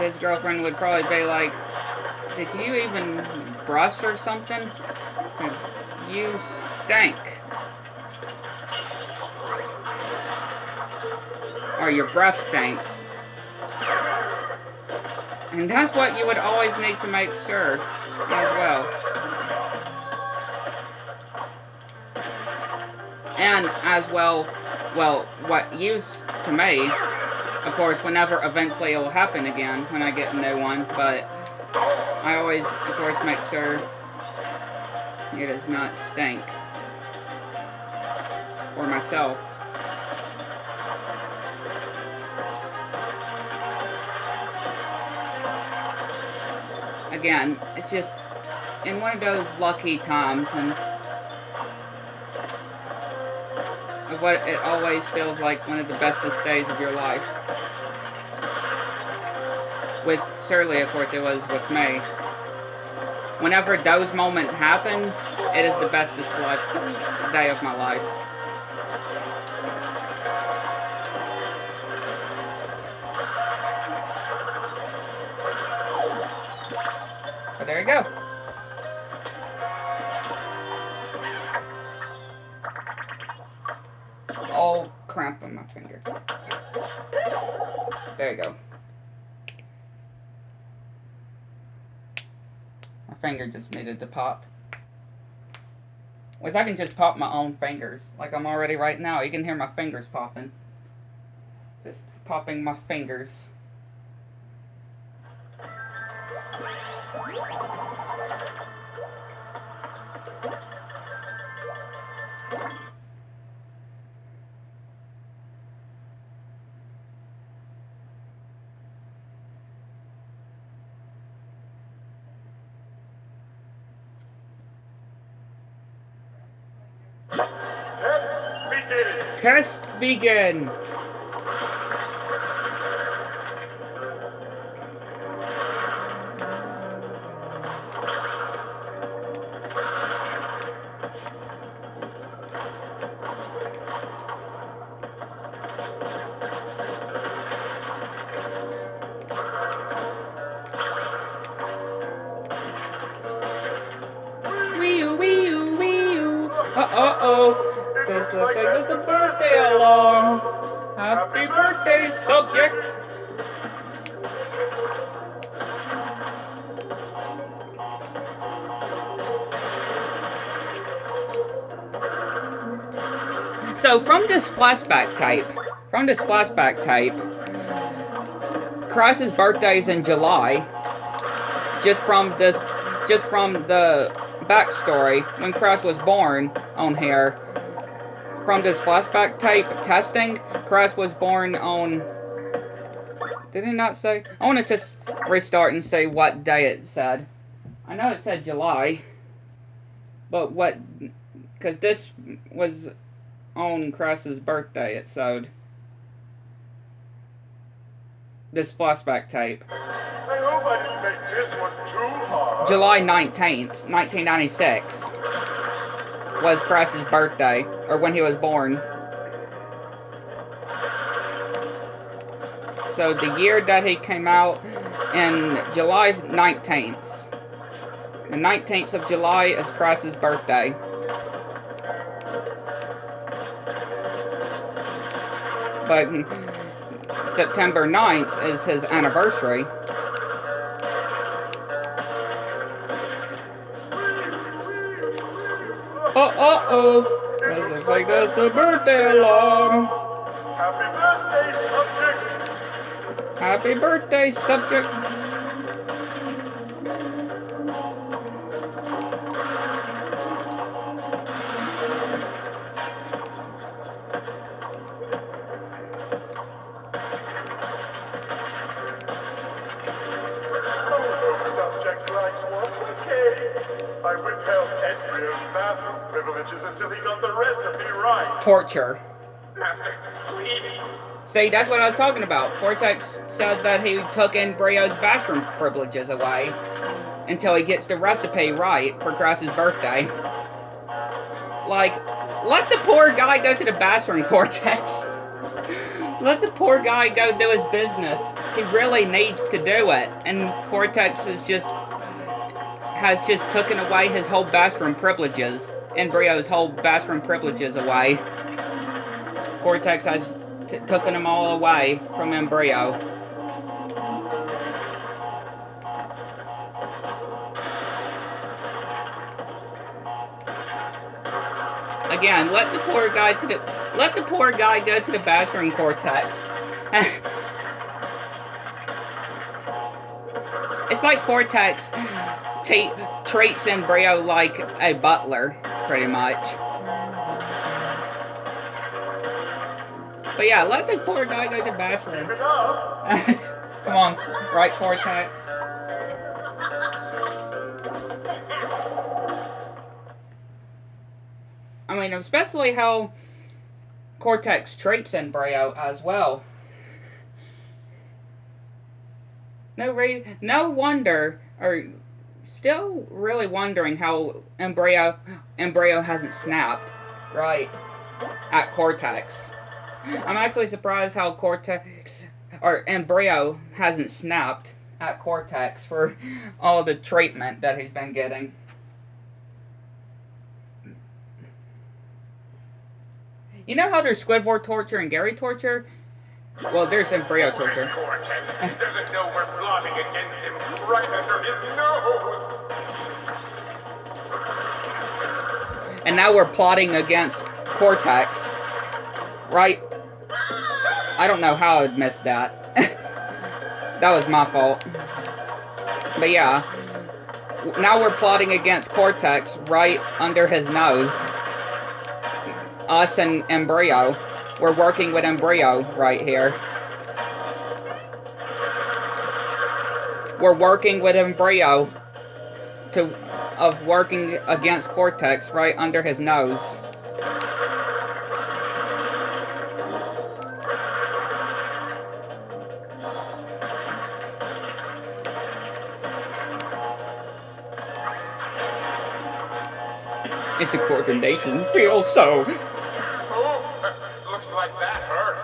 his girlfriend would probably be like, "Did you even brush or something? 'Cause you stink." Or your breath stinks. And that's what you would always need to make sure as well. And as well, what used to me, of course, whenever eventually it will happen again when I get a new one, but I always, of course, make sure it does not stink. Or myself. Again, it's just in one of those lucky times, and of what it always feels like one of the bestest days of your life. Which surely, of course, it was with me. Whenever those moments happen, it is the bestest day of my life. But there you go. All cramp on my finger. There you go. My finger just needed to pop. Which I can just pop my own fingers, like I'm already right now. You can hear my fingers popping. Just popping my fingers. Test begin. This looks like it's the birthday alarm. Happy birthday, subject. So from this flashback tape, Chris's birthday is in July. Just from the backstory when Chris was born on here. From this flashback tape testing, Chris was born on... Did it not say? I want to just restart and say what day it said. I know it said July. But what... Because this was on Chris's birthday, it showed. This flashback tape. I hope I didn't make this one too hard. July 19th, 1996 was Crash's birthday, or when he was born. So the year that he came out, in July 19th. The 19th of July is Crash's birthday. But September 9th is his anniversary. Oh. That looks like that's the birthday alarm. Happy birthday, subject! Happy birthday, subject. Subject likes what? Okay. I withheld Ezreal's bathroom privileges until he got the recipe right. Torture. Master, please. See, that's what I was talking about. Cortex said that he took Embryo's bathroom privileges away until he gets the recipe right for Crash's birthday. Like, let the poor guy go to the bathroom, Cortex. Let the poor guy go do his business. He really needs to do it. And Cortex has just taken away his whole bathroom privileges. Embryo's whole bathroom privileges away. Cortex has taken them all away from Embryo. Again, let the poor guy go to the bathroom, Cortex. It's like Cortex treats Embryo like a butler, pretty much. But yeah, let the poor guy go to the bathroom. Come on, right, Cortex? I mean, especially how Cortex treats Embryo as well. No wonder, or still really wondering how Embryo hasn't snapped, right, at Cortex. I'm actually surprised how Embryo hasn't snapped at Cortex for all the treatment that he's been getting. You know how there's Squidward torture and Gary torture? Well, there's Embryo torture. Cortex doesn't know we're plotting against him right under his nose. And now we're plotting against Cortex, right? I don't know how I'd missed that. That was my fault. But yeah, now we're plotting against Cortex right under his nose. Us and Embryo. We're working with Embryo right here. We're working with Embryo of working against Cortex right under his nose. It's the coordination feels so. Looks like that hurt.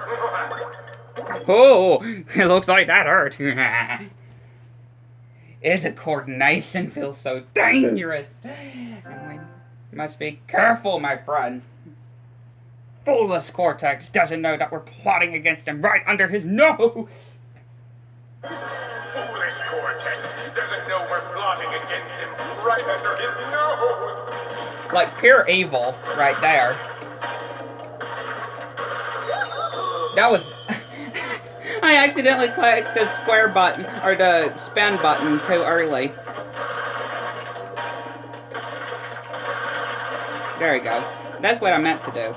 Oh, it looks like that hurt. It's a coordination feels so dangerous. Must be careful, my friend. Foolish Cortex doesn't know that we're plotting against him right under his nose. Foolish Cortex doesn't know we're plotting against him right under his nose. Like pure evil right there. That was... I accidentally clicked the square button, or the spin button too early. There we go. That's what I meant to do.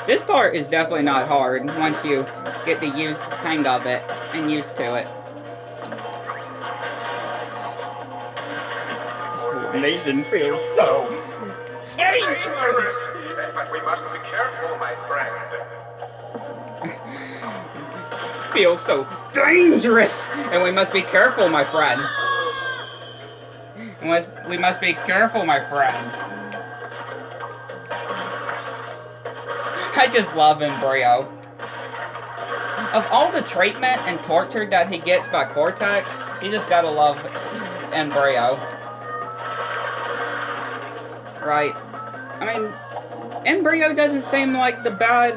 This part is definitely not hard once you get the hang of it and used to it. Nathan feels so dangerous. But we must be careful, my friend. Feels so dangerous, and we must be careful, my friend. We must be careful, my friend. I just love Embryo. Of all the treatment and torture that he gets by Cortex, you just gotta love Embryo. Right? I mean, Embryo doesn't seem like the bad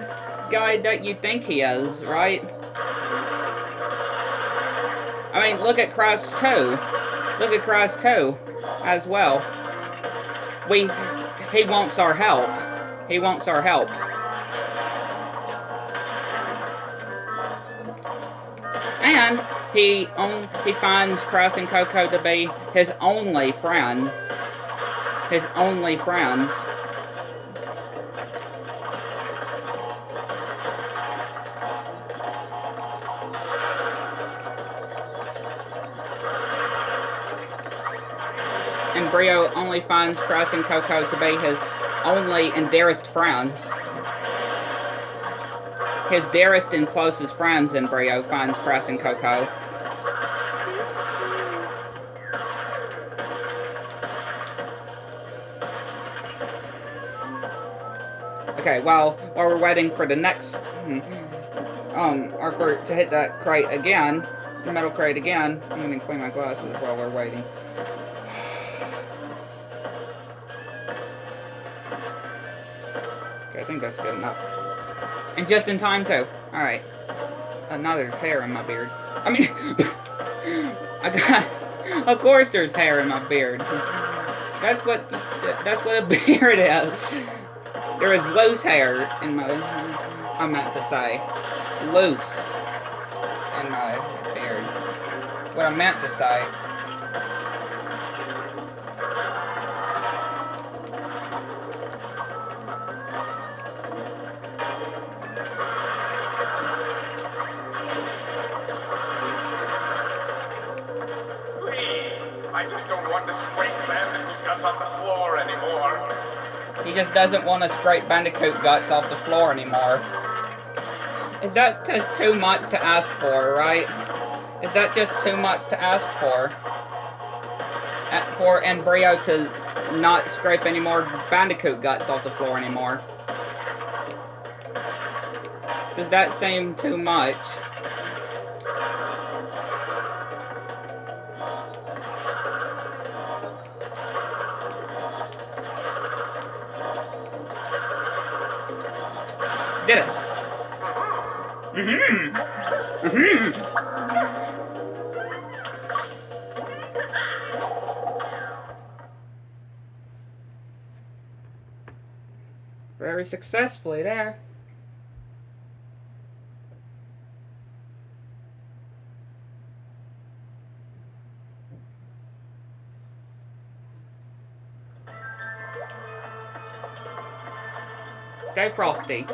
guy that you think he is, right? I mean, look at Crash 2. Look at Crash 2 as well. He wants our help. He wants our help. And he finds Crash and Coco to be his only friends. His only friends. Embryo only finds Crash and Coco to be his only and dearest friends. His dearest and closest friends, Embryo finds Crash and Coco. Okay, while we're waiting for the next, or to hit that crate again, the metal crate again, I'm gonna clean my glasses while we're waiting. Okay, I think that's good enough. And just in time, too. Alright. Now there's hair in my beard. I mean, of course there's hair in my beard. That's what a beard is. There is loose hair in my, I meant to say, loose in my beard. What I meant to say. I just don't want to scrape Bandicoot guts off the floor anymore. He just doesn't want to scrape Bandicoot guts off the floor anymore. Is that just too much to ask for, right? Is that just too much to ask for? For Embryo to not scrape any more Bandicoot guts off the floor anymore? Does that seem too much? Did it. Very successfully there. Stay frosty.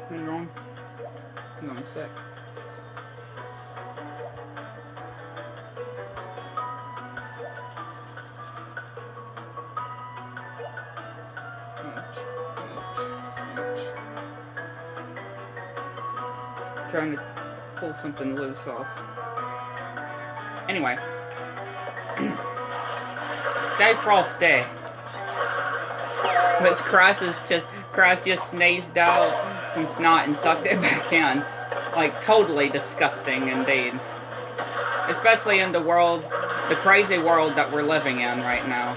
Hang on. Hang on a sec. Trying to pull something loose off. Anyway. Stay frosty. But Crash just sneezed out some snot and sucked it back in. Like, totally disgusting indeed. Especially in the world, the crazy world that we're living in right now.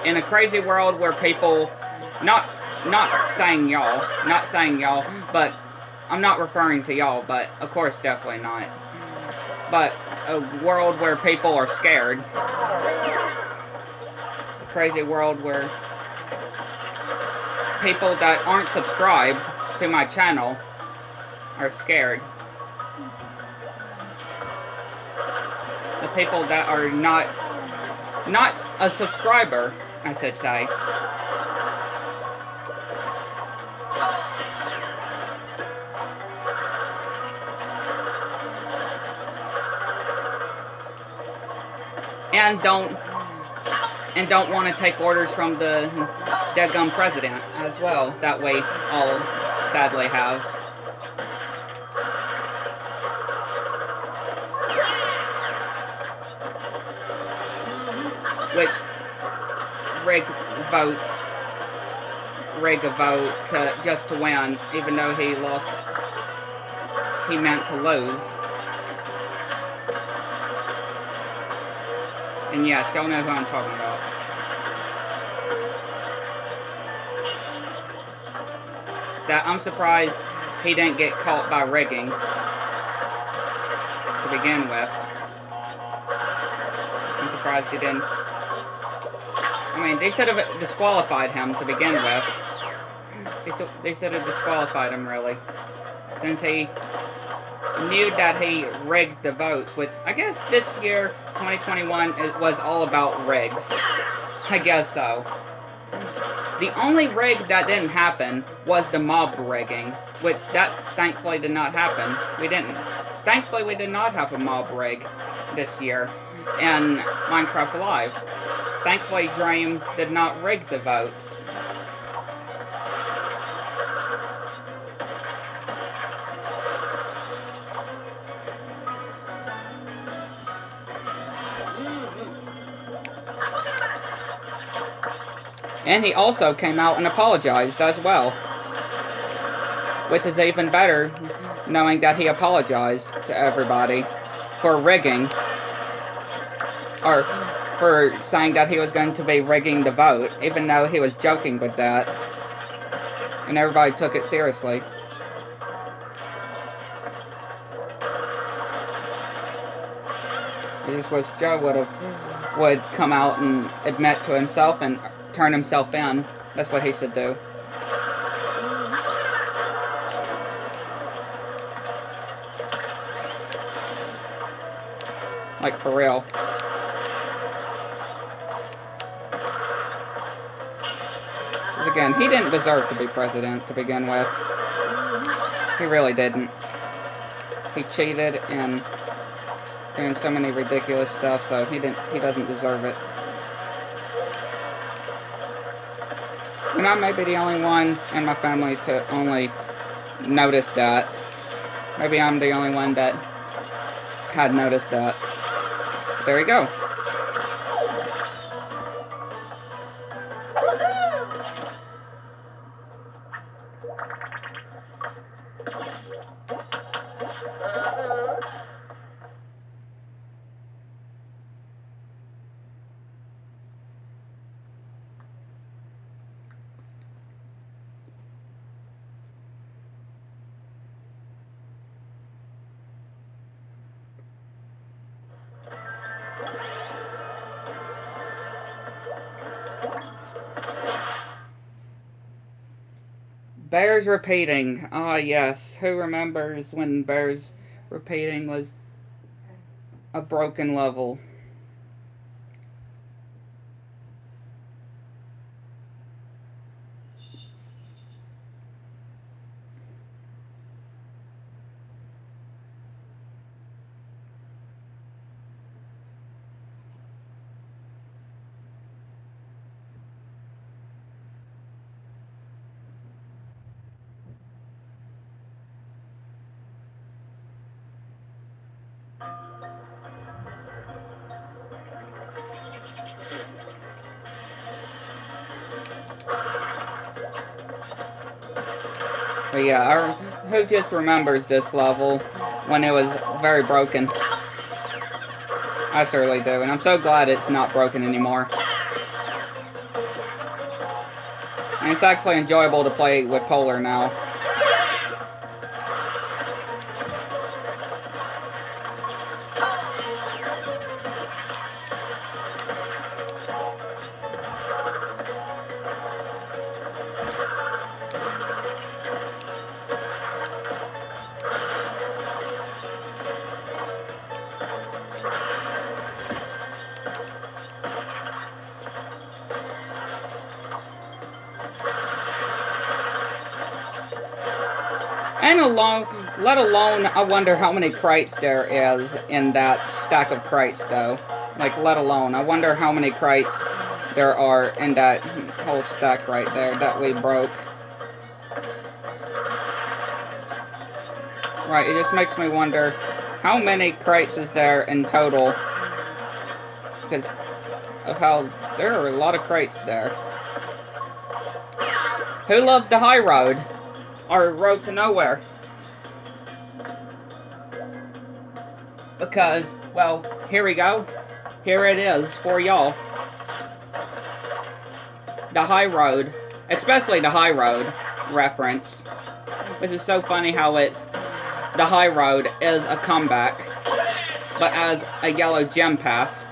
In a crazy world where people, not saying y'all, but I'm not referring to y'all, but of course definitely not. but a world where people are scared. A crazy world where people that aren't subscribed to my channel are scared. The people that are not a subscriber, I should say. And don't want to take orders from the deadgum president as well. That way, all sadly have. Which rig a vote just to win, even though he lost. He meant to lose. And yes, y'all know who I'm talking about. That I'm surprised he didn't get caught by rigging to begin with. I'm surprised he didn't. I mean, they should have disqualified him to begin with. They should have disqualified him, really. Since he knew that he rigged the votes, which I guess this year, 2021, it was all about rigs. I guess so. The only rig that didn't happen was the mob rigging, which that thankfully did not happen. Thankfully, we did not have a mob rig this year in Minecraft Live. Thankfully, Dream did not rig the votes. And he also came out and apologized as well. Which is even better, knowing that he apologized to everybody for rigging. Or for saying that he was going to be rigging the vote, even though he was joking with that. And everybody took it seriously. I just wish Joe would come out and admit to himself and turn himself in. That's what he should do. Like, for real. Because again, he didn't deserve to be president to begin with. He really didn't. He cheated and doing so many ridiculous stuff, so he doesn't deserve it. And I may be the only one in my family to only notice that. Maybe I'm the only one that had noticed that. There you go. Bears repeating. Ah, yes. Who remembers when Bears repeating was a broken level? But yeah, who just remembers this level when it was very broken? I certainly do, and I'm so glad it's not broken anymore. And it's actually enjoyable to play with Polar now. let alone, I wonder how many crates there is in that stack of crates, though. Like, let alone, I wonder how many crates there are in that whole stack right there that we broke. Right, it just makes me wonder, how many crates is there in total? Because of how, there are a lot of crates there. Who loves the high road? Or road to nowhere? Because, well, here we go. Here it is for y'all. The high road. Especially the high road reference. This is so funny how it's... The high road is a comeback. But as a yellow gem path.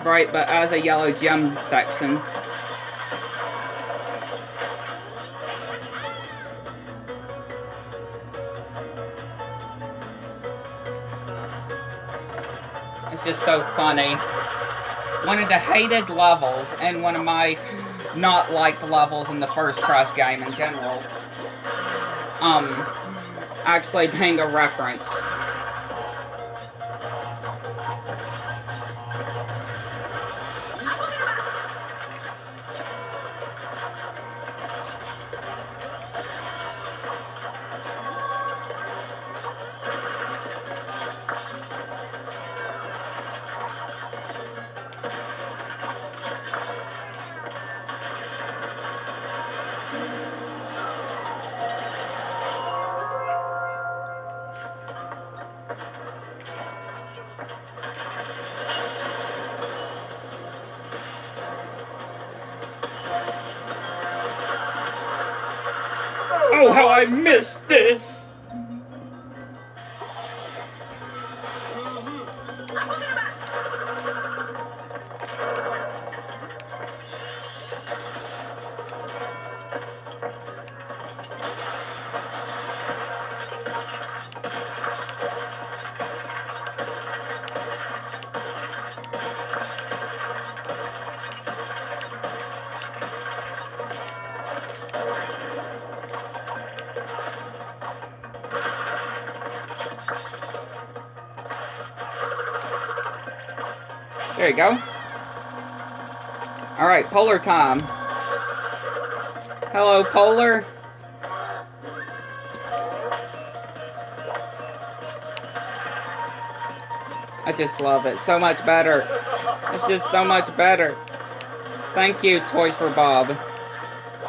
Right, but as a yellow gem section. It's just so funny. One of the hated levels, and one of my not liked levels in the first Crash game in general. Actually being a reference. Oh, how I missed this! There you go. Alright, Polar time. Hello, Polar. I just love it. So much better. It's just so much better. Thank you, Toys for Bob.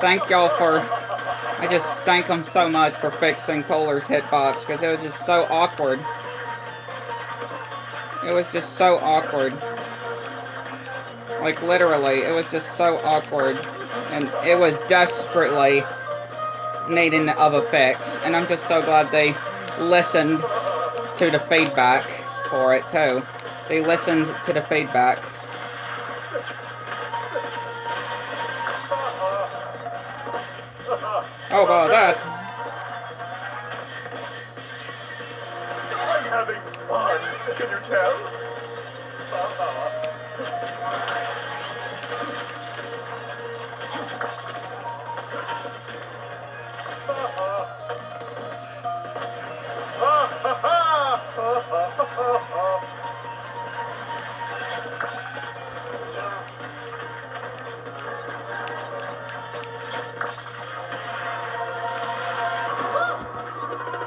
Thank y'all for... I just thank them so much for fixing Polar's hitbox, because it was just so awkward. It was just so awkward. Like, literally, it was just so awkward. And it was desperately needing of a fix. And I'm just so glad they listened to the feedback for it, too. They listened to the feedback. Oh, wow, that's... I'm having fun. Can you tell?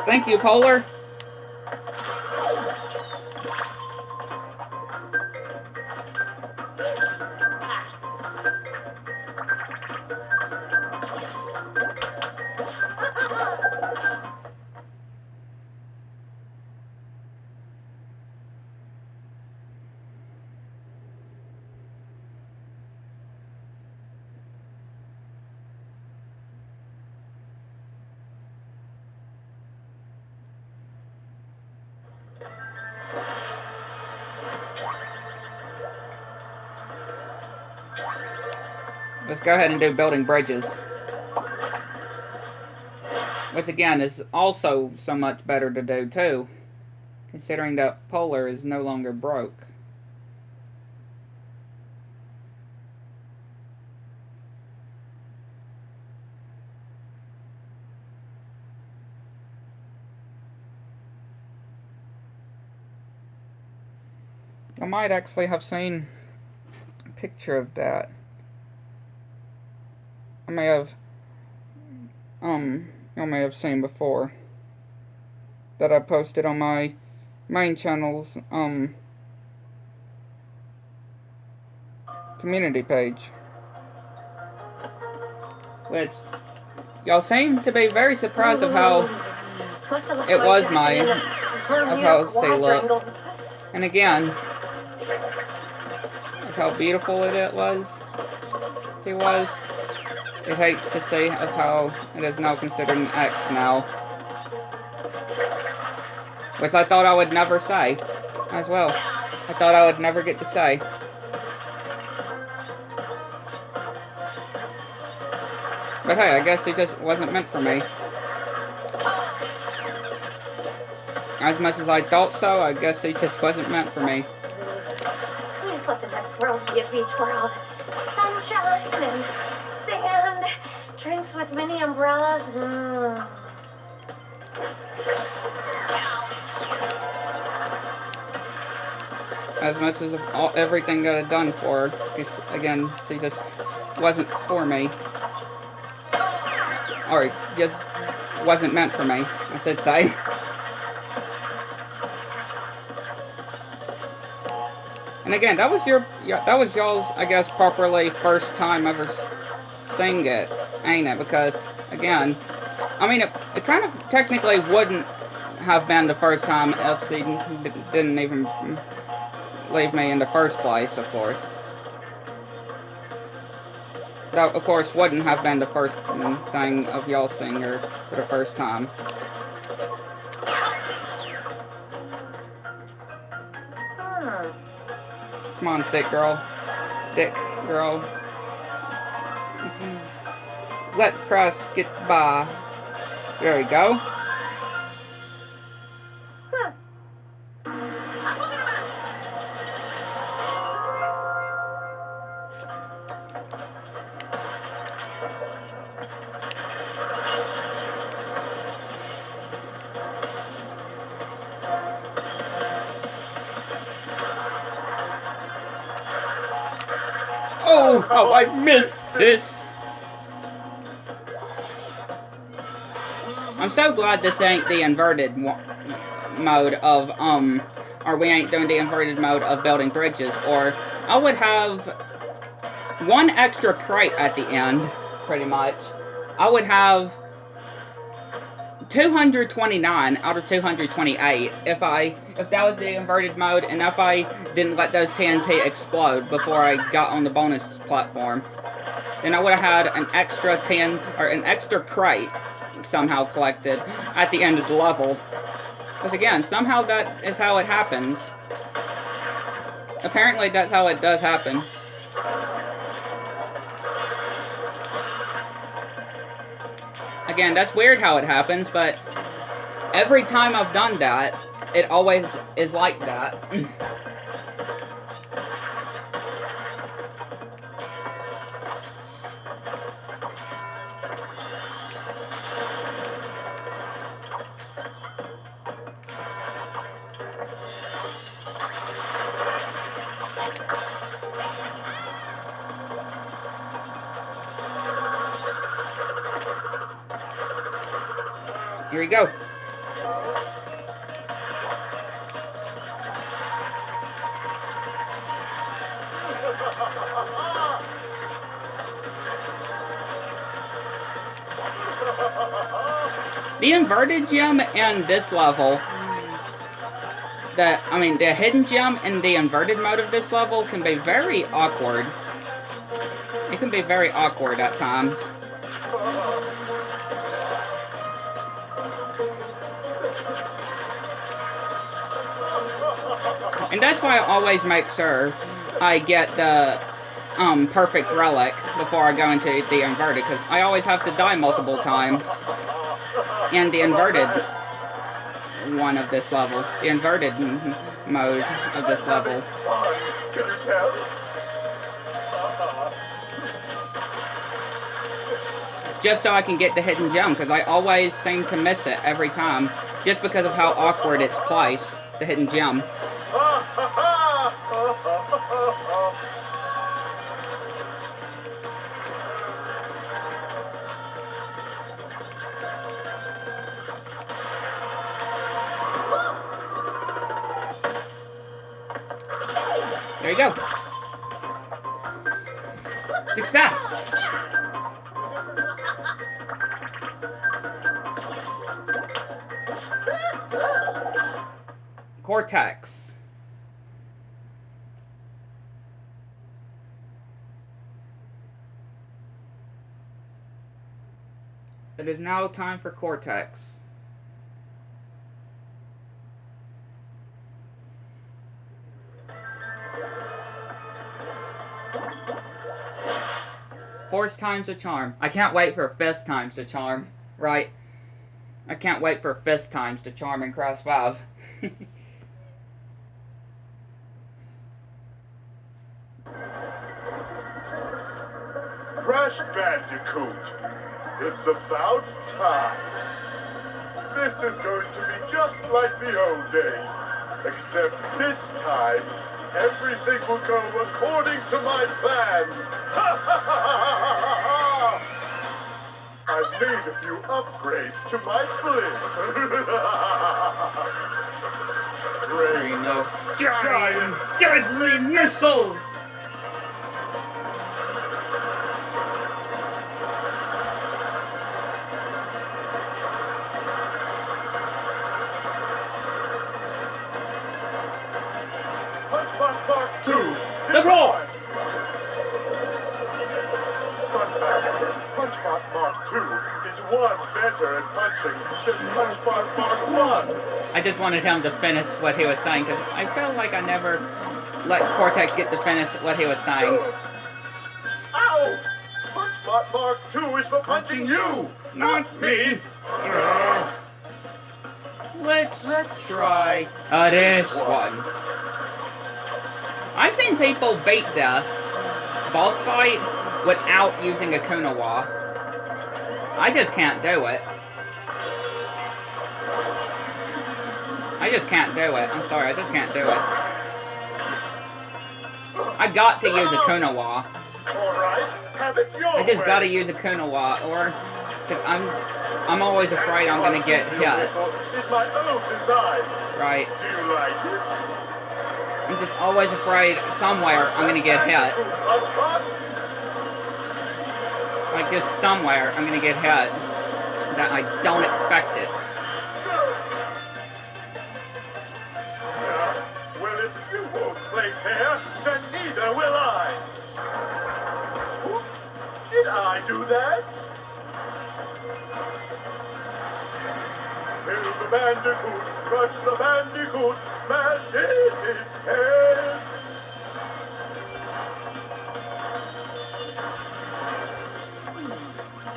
Thank you, Polar. Let's go ahead and do building bridges. Which again is also so much better to do too, considering that Polar is no longer broke. I might actually have seen a picture of that. I may have, I may have seen before. That I posted on my main channel's, community page. Which, y'all seem to be very surprised of how it was made, of how she looked. And again, of how beautiful it was. She was. It hates to see of how it is now considered an X now. Which I thought I would never say, as well. I thought I would never get to say. But hey, I guess it just wasn't meant for me. As much as I thought so, I guess it just wasn't meant for me. Please let the next world be a beach world. Sunshine and sand, drinks with mini umbrellas. As much as everything got it done for her, again, she just wasn't for me. Or just wasn't meant for me, I should say. And again, that was y'all's, I guess, properly first time ever seeing it, ain't it? Because, again, I mean, it kind of technically wouldn't have been the first time if she didn't even leave me in the first place, of course. That, of course, wouldn't have been the first thing of y'all seeing her for the first time. Come on, thick girl. Thick girl. Let Christ get by. There we go. Oh, I missed this! I'm so glad this ain't the inverted mode of, or we ain't doing the inverted mode of building bridges, or I would have one extra crate at the end, pretty much. I would have 229 out of 228 if that was the inverted mode, and if I didn't let those TNT explode before I got on the bonus platform. Then I would have had an extra an extra crate somehow collected at the end of the level. Because again, somehow that is how it happens. Apparently that's how it does happen. Again, that's weird how it happens, but every time I've done that, it always is like that. Here we go. The inverted gem in this level, the hidden gem in the inverted mode of this level can be very awkward. It can be very awkward at times. And that's why I always make sure I get the perfect relic before I go into the inverted, because I always have to die multiple times in the inverted one of this level. The inverted mode of this level. Can you tell? Just so I can get the hidden gem, because I always seem to miss it every time, just because of how awkward it's placed, the hidden gem. There you go. Success! Cortex. It is now time for Cortex. Force times the charm. I can't wait for fist times the charm. Right? I can't wait for fist times the charm in Crash 5. Crash Bandicoot, it's about time. This is going to be just like the old days, except this time, everything will go according to my plan. I've made a few upgrades to my blimp. Rain of giant deadly missiles! Part 2. Deploy! Fun fact, Punchbot Mark 2 is one better at punching than Punchbot Mark 1. I just wanted him to finish what he was saying, because I felt like I never let Cortex get to finish what he was saying. Ow! Punchbot Mark 2 is for punching you, not me. Let's try this one. I've seen people beat this boss fight without using a Kunawa. I just can't do it. I just can't do it. I'm sorry, I just can't do it. I got to use a Kunawa. Alright, have it your I just way. gotta use a Kunawa, or cause I'm always afraid I'm gonna get hit. Is my own design. Right. Do you like it? I'm just always afraid somewhere I'm gonna get hit. Like just somewhere I'm gonna get hit. That I don't expect it. Well, if you won't play fair, then neither will I. Oops, did I do that? Kill the Bandicoot, crush the Bandicoot, smash in its head.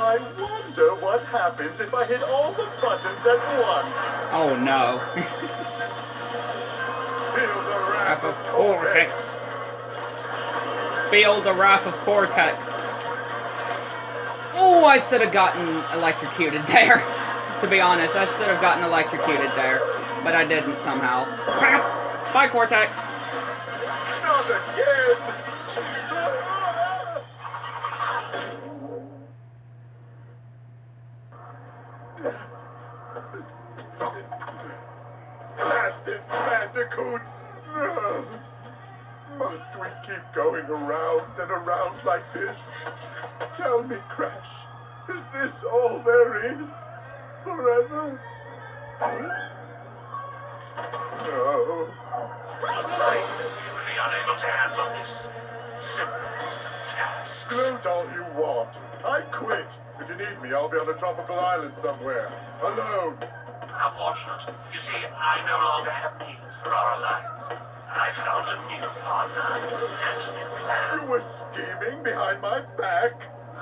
I wonder what happens if I hit all the buttons at once. Oh no. Feel the Wrath wrath of Cortex. Feel the wrath of Cortex. Oh, I should have gotten electrocuted there. To be honest, I should have gotten electrocuted there. But I didn't somehow. Bye, Cortex. Not again! Blasted bandicoots! Must we keep going around and around like this? Tell me, Crash, is this all there is? Forever? No. I'm really unable to handle this simple task. Gloat all you want. I quit. If you need me, I'll be on a tropical island somewhere. Alone. How fortunate. You see, I no longer have need for our alliance. I found a new partner and a new plan. You were scheming behind my back.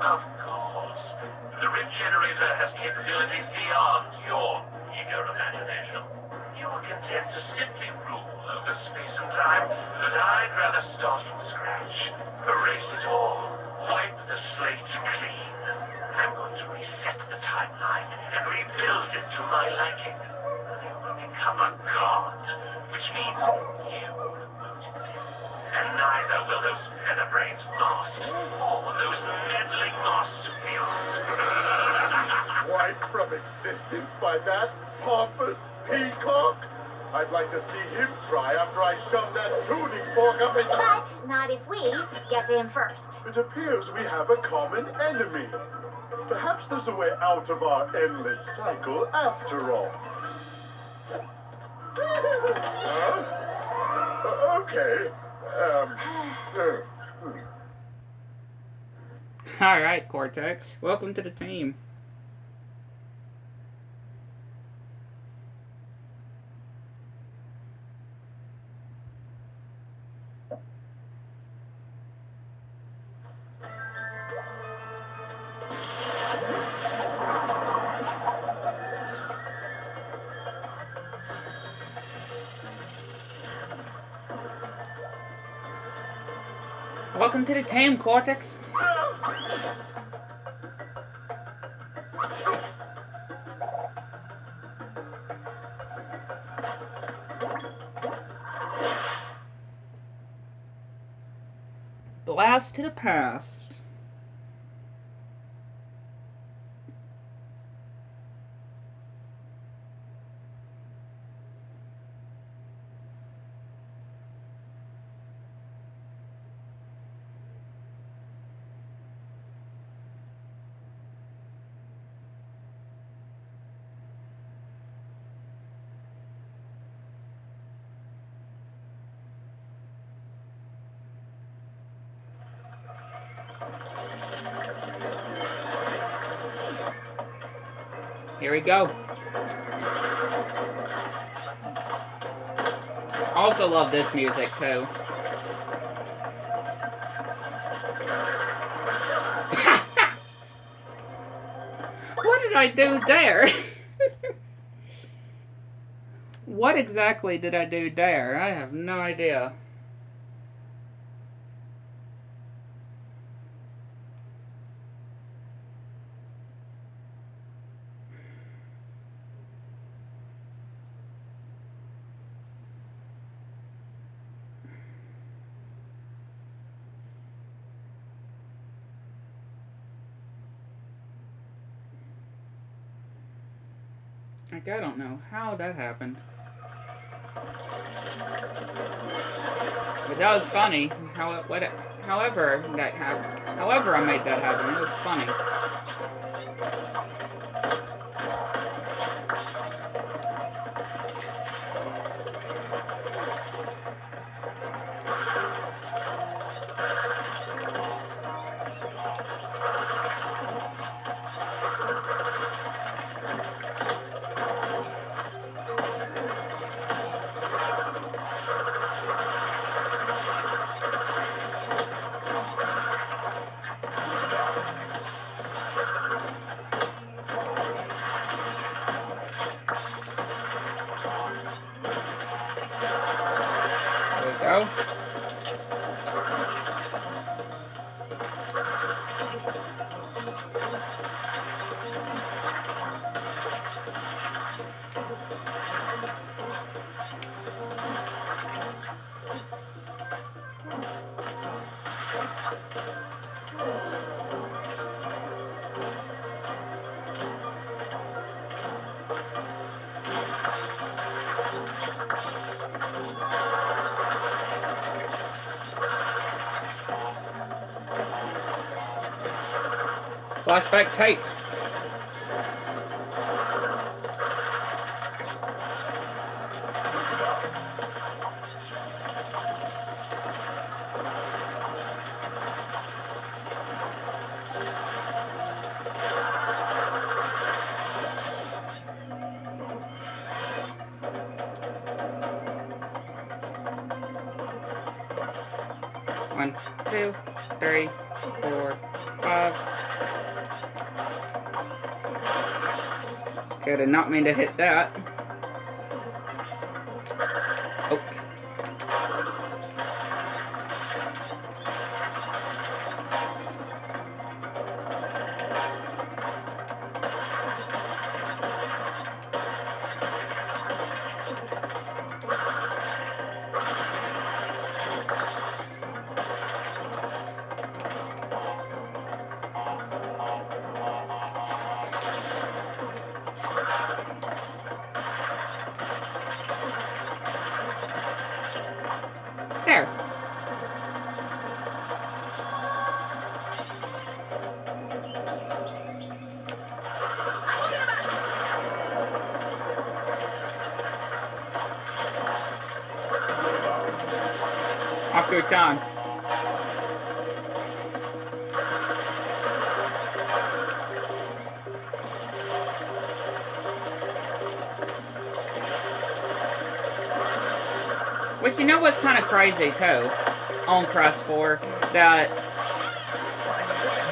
Of course. The Rift Generator has capabilities beyond your eager imagination. You are content to simply rule over space and time, but I'd rather start from scratch. Erase it all. Wipe the slate clean. I'm going to reset the timeline and rebuild it to my liking. I will become a god, which means you won't exist. And neither will those feather-brained masks or those meddling marsupials. Wiped from existence by that pompous peacock? I'd like to see him try after I shove that tuning fork up his... But not if we get to him first. It appears we have a common enemy. Perhaps there's a way out of our endless cycle after all. Huh? Okay. Alright, Cortex. Welcome to the team. Welcome to the team, Cortex. Blast to the past. Here we go. Also love this music too. What did I do there? What exactly did I do there? I have no idea. Like, I don't know how that happened. But that was funny. However I made that happen, it was funny. There we go. Flashback tape. One, two, three, 4, 5. Okay, did not mean to hit that. Oh. Good time. Which, you know what's kind of crazy, too, on Crest 4? That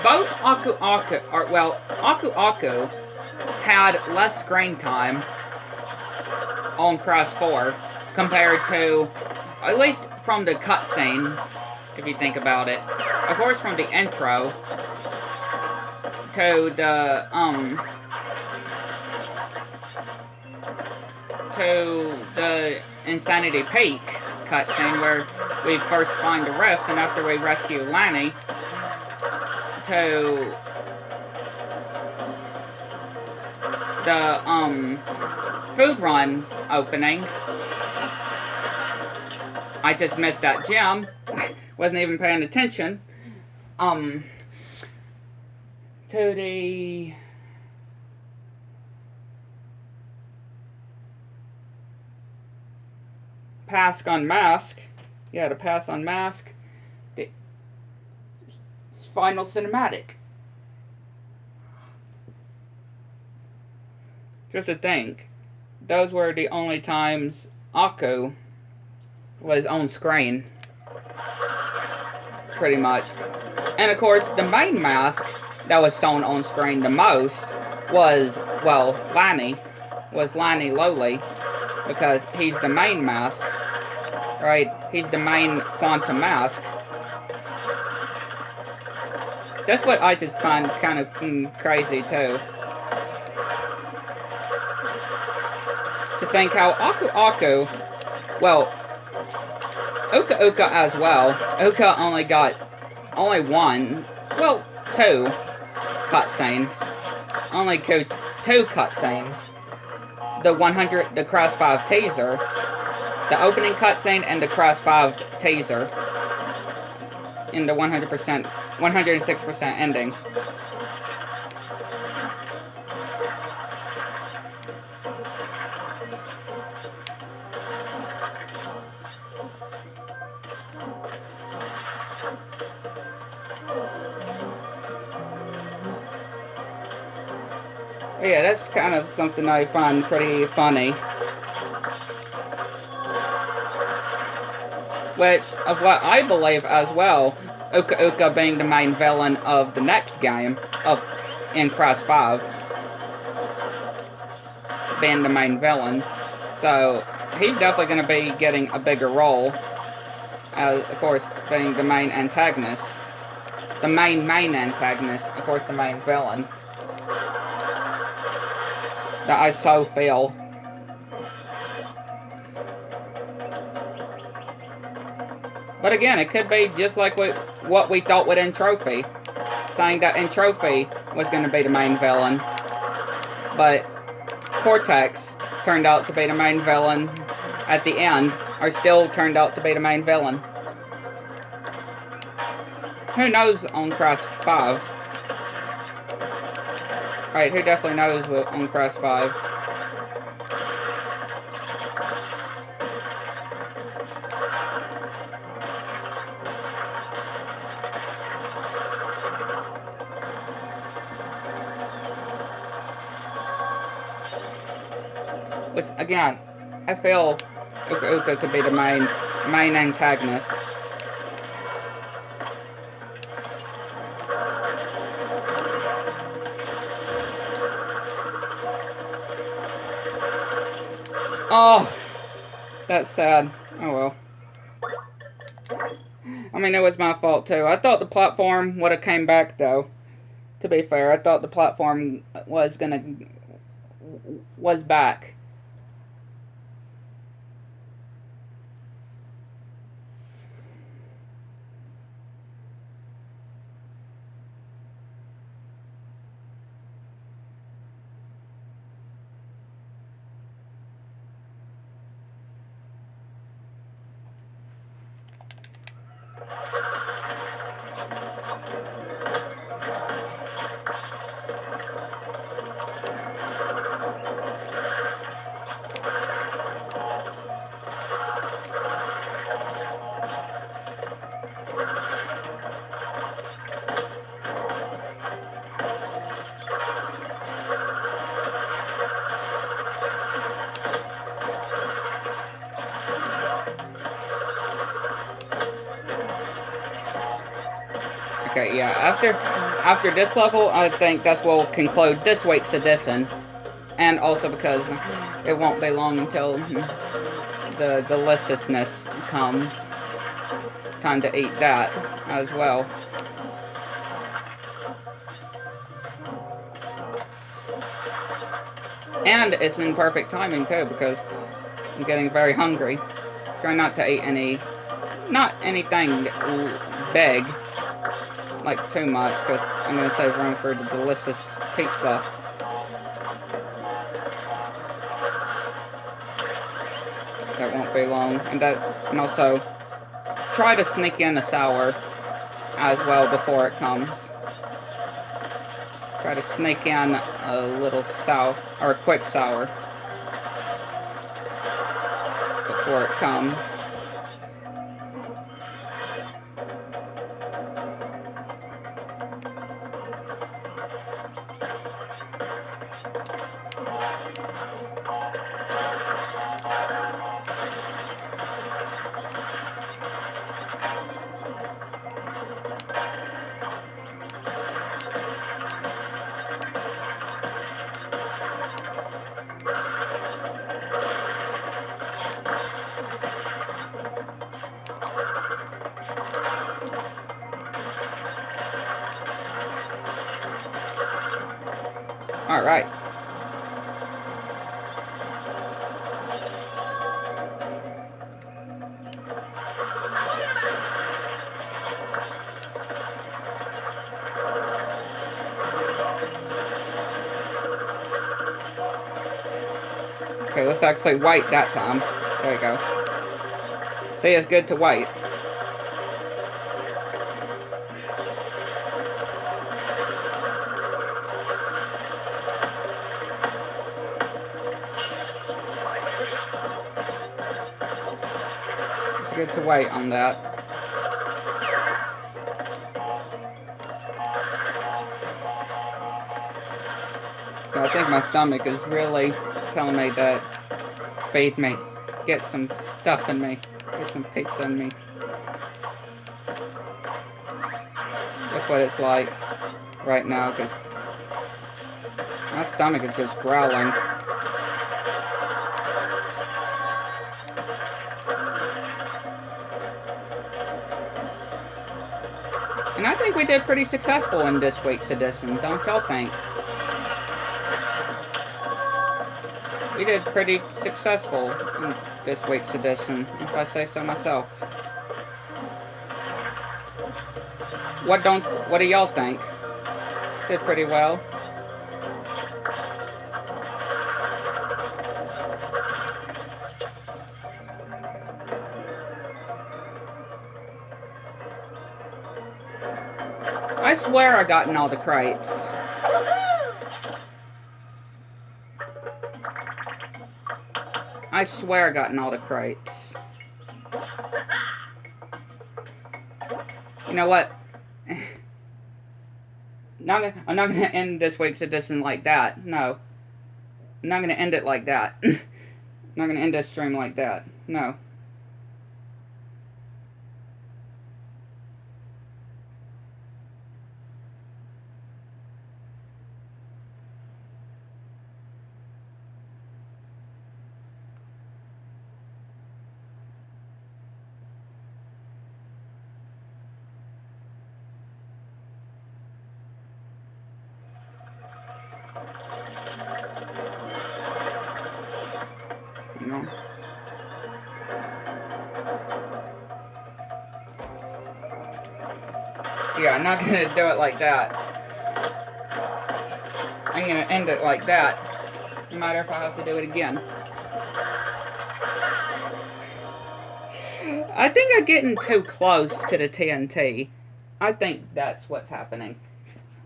both Aku Aku had less screen time on Crest 4 compared to, at least from the cutscenes, if you think about it. Of course, from the intro to the Insanity Peak cutscene where we first find the rifts, and after we rescue Lanny, to the food run opening. I just missed that gem. Wasn't even paying attention. To the Pass Unmask. Yeah, the Pass Unmask. The final cinematic. Just to think, those were the only times Aku was on screen. Pretty much. And of course, the main mask that was shown on screen the most was, well, Lanny. Was Lanny Lowly. Because he's the main mask. Right? He's the main quantum mask. That's what I just find kind of crazy, too. To think how Aku, well, Uka as well. Uka only got one, well, 2 cutscenes. Only 2 cutscenes. The Crash 5 teaser, the opening cutscene, and the Crash 5 teaser in the 106% ending. Yeah, that's kind of something I find pretty funny. Which, of what I believe as well, Uka being the main villain of the next game, in Crash 5. Being the main villain. So, he's definitely going to be getting a bigger role. As, of course, being the main antagonist. The main antagonist, of course, the main villain. That I so feel. But again, it could be just like what we thought with Entropy. Saying that Entropy was going to be the main villain. But Cortex turned out to be the main villain at the end. Or still turned out to be the main villain. Who knows on Crash 5? Right, who definitely knows on Crash 5? Which, again, I feel Uka could be the main antagonist. Oh, that's sad. Oh well. I mean, it was my fault too. I thought the platform would have came back though. To be fair, I thought the platform was back. Okay, yeah. After this level, I think that's what will conclude this week's edition. And also because it won't be long until the deliciousness comes. Time to eat that as well. And it's in perfect timing too, because I'm getting very hungry. Try not to eat not anything big, like too much, because I'm going to save room for the delicious pizza. That won't be long. And also, try to sneak in a sour as well before it comes. Try to sneak in a little sour, or a quick sour, before it comes. Alright. Okay, let's actually wait that time. There you go. See, it's good to wait. It's good to wait on that. I think my stomach is really telling me that feed me. Get some stuff in me. Get some pizza in me. That's what it's like right now, because my stomach is just growling. And I think we did pretty successful in this week's edition, don't y'all think? We did pretty successful in this week's edition, if I say so myself. What do y'all think? Did pretty well. I swear I got in all the crates. I swear I got in all the crates. You know what? I'm not gonna end this week's edition like that. No. I'm not gonna end it like that. I'm not gonna end this stream like that. No. No. Yeah, I'm not gonna do it like that. I'm gonna end it like that, no matter if I have to do it again. I think I'm getting too close to the TNT. I think that's what's happening.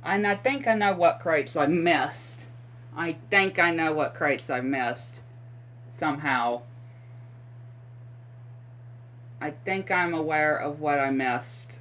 And I think I know what crates I missed. I think I know what crates I missed. Somehow. I think I'm aware of what I missed.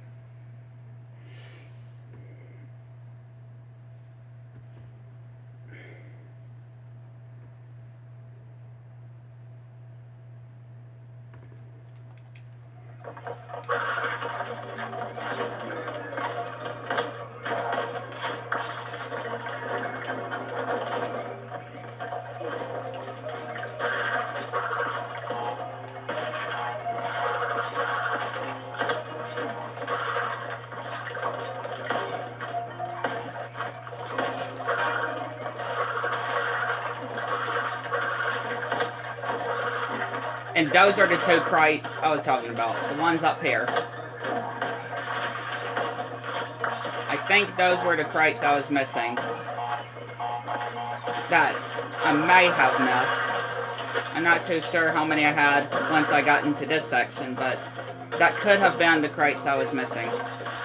And those are the 2 crates I was talking about. The ones up here. I think those were the crates I was missing. That I may have missed. I'm not too sure how many I had once I got into this section, but that could have been the crates I was missing.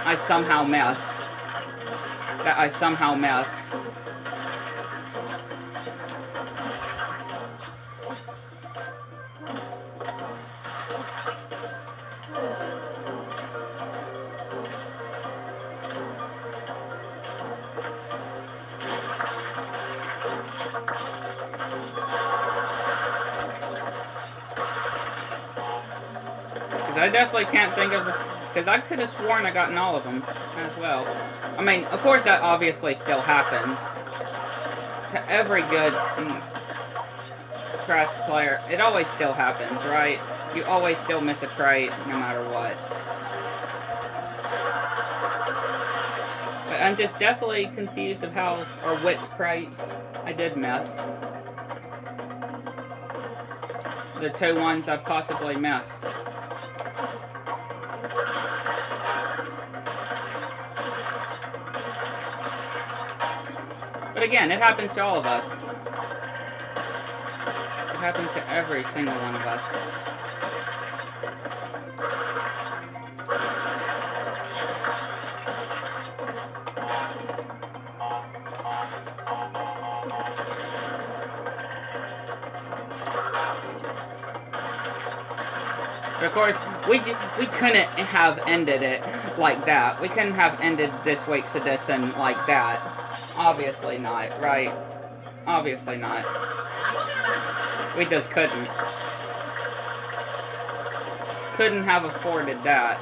I somehow missed. That I somehow missed. I definitely can't think of, because I could have sworn I gotten all of them as well. I mean, of course that obviously still happens to every good Crash player. It always still happens, right? You always still miss a crate, no matter what. But I'm just definitely confused of how, or which crates I did miss. The 2 ones I possibly missed. But again, it happens to all of us. It happens to every single one of us. But of course, we couldn't have ended it like that. We couldn't have ended this week's edition like that. Obviously not, right? Obviously not. We just couldn't. Couldn't have afforded that.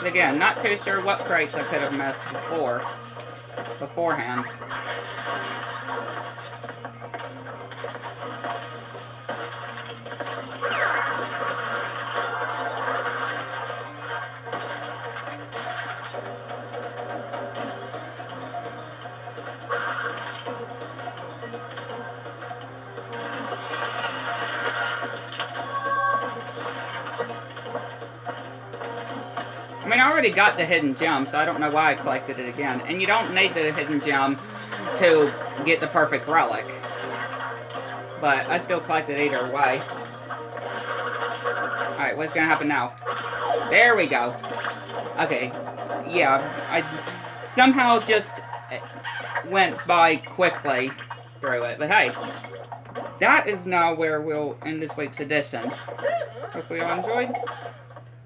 Again, not too sure what crates I could have missed beforehand. I mean, I already got the hidden gem, so I don't know why I collected it again. And you don't need the hidden gem to get the perfect relic. But I still collected either way. Alright, what's gonna happen now? There we go. Okay. Yeah, I somehow just went by quickly through it. But hey, that is now where we'll end this week's edition. Hopefully you all enjoyed.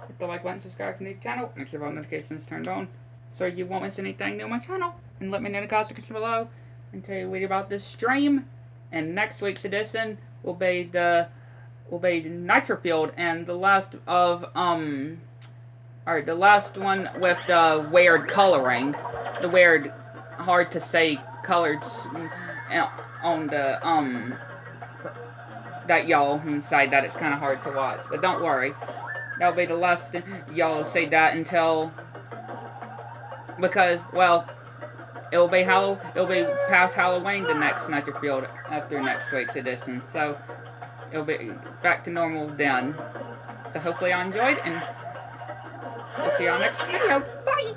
Hit the like button, subscribe to the channel, make sure all notifications turned on so you won't miss anything new on my channel. And let me know in the comments section below and tell you about this stream. And next week's edition will be the Nitro Field and the last of alright, the last one with the weird coloring. The weird hard to say colored on the that y'all inside that it's kinda hard to watch. But don't worry. That'll be the last y'all see that until, because, well, it'll be past Halloween the next Nitro Field after next week's edition. So it'll be back to normal then. So hopefully y'all enjoyed, and we'll see y'all next video. Bye!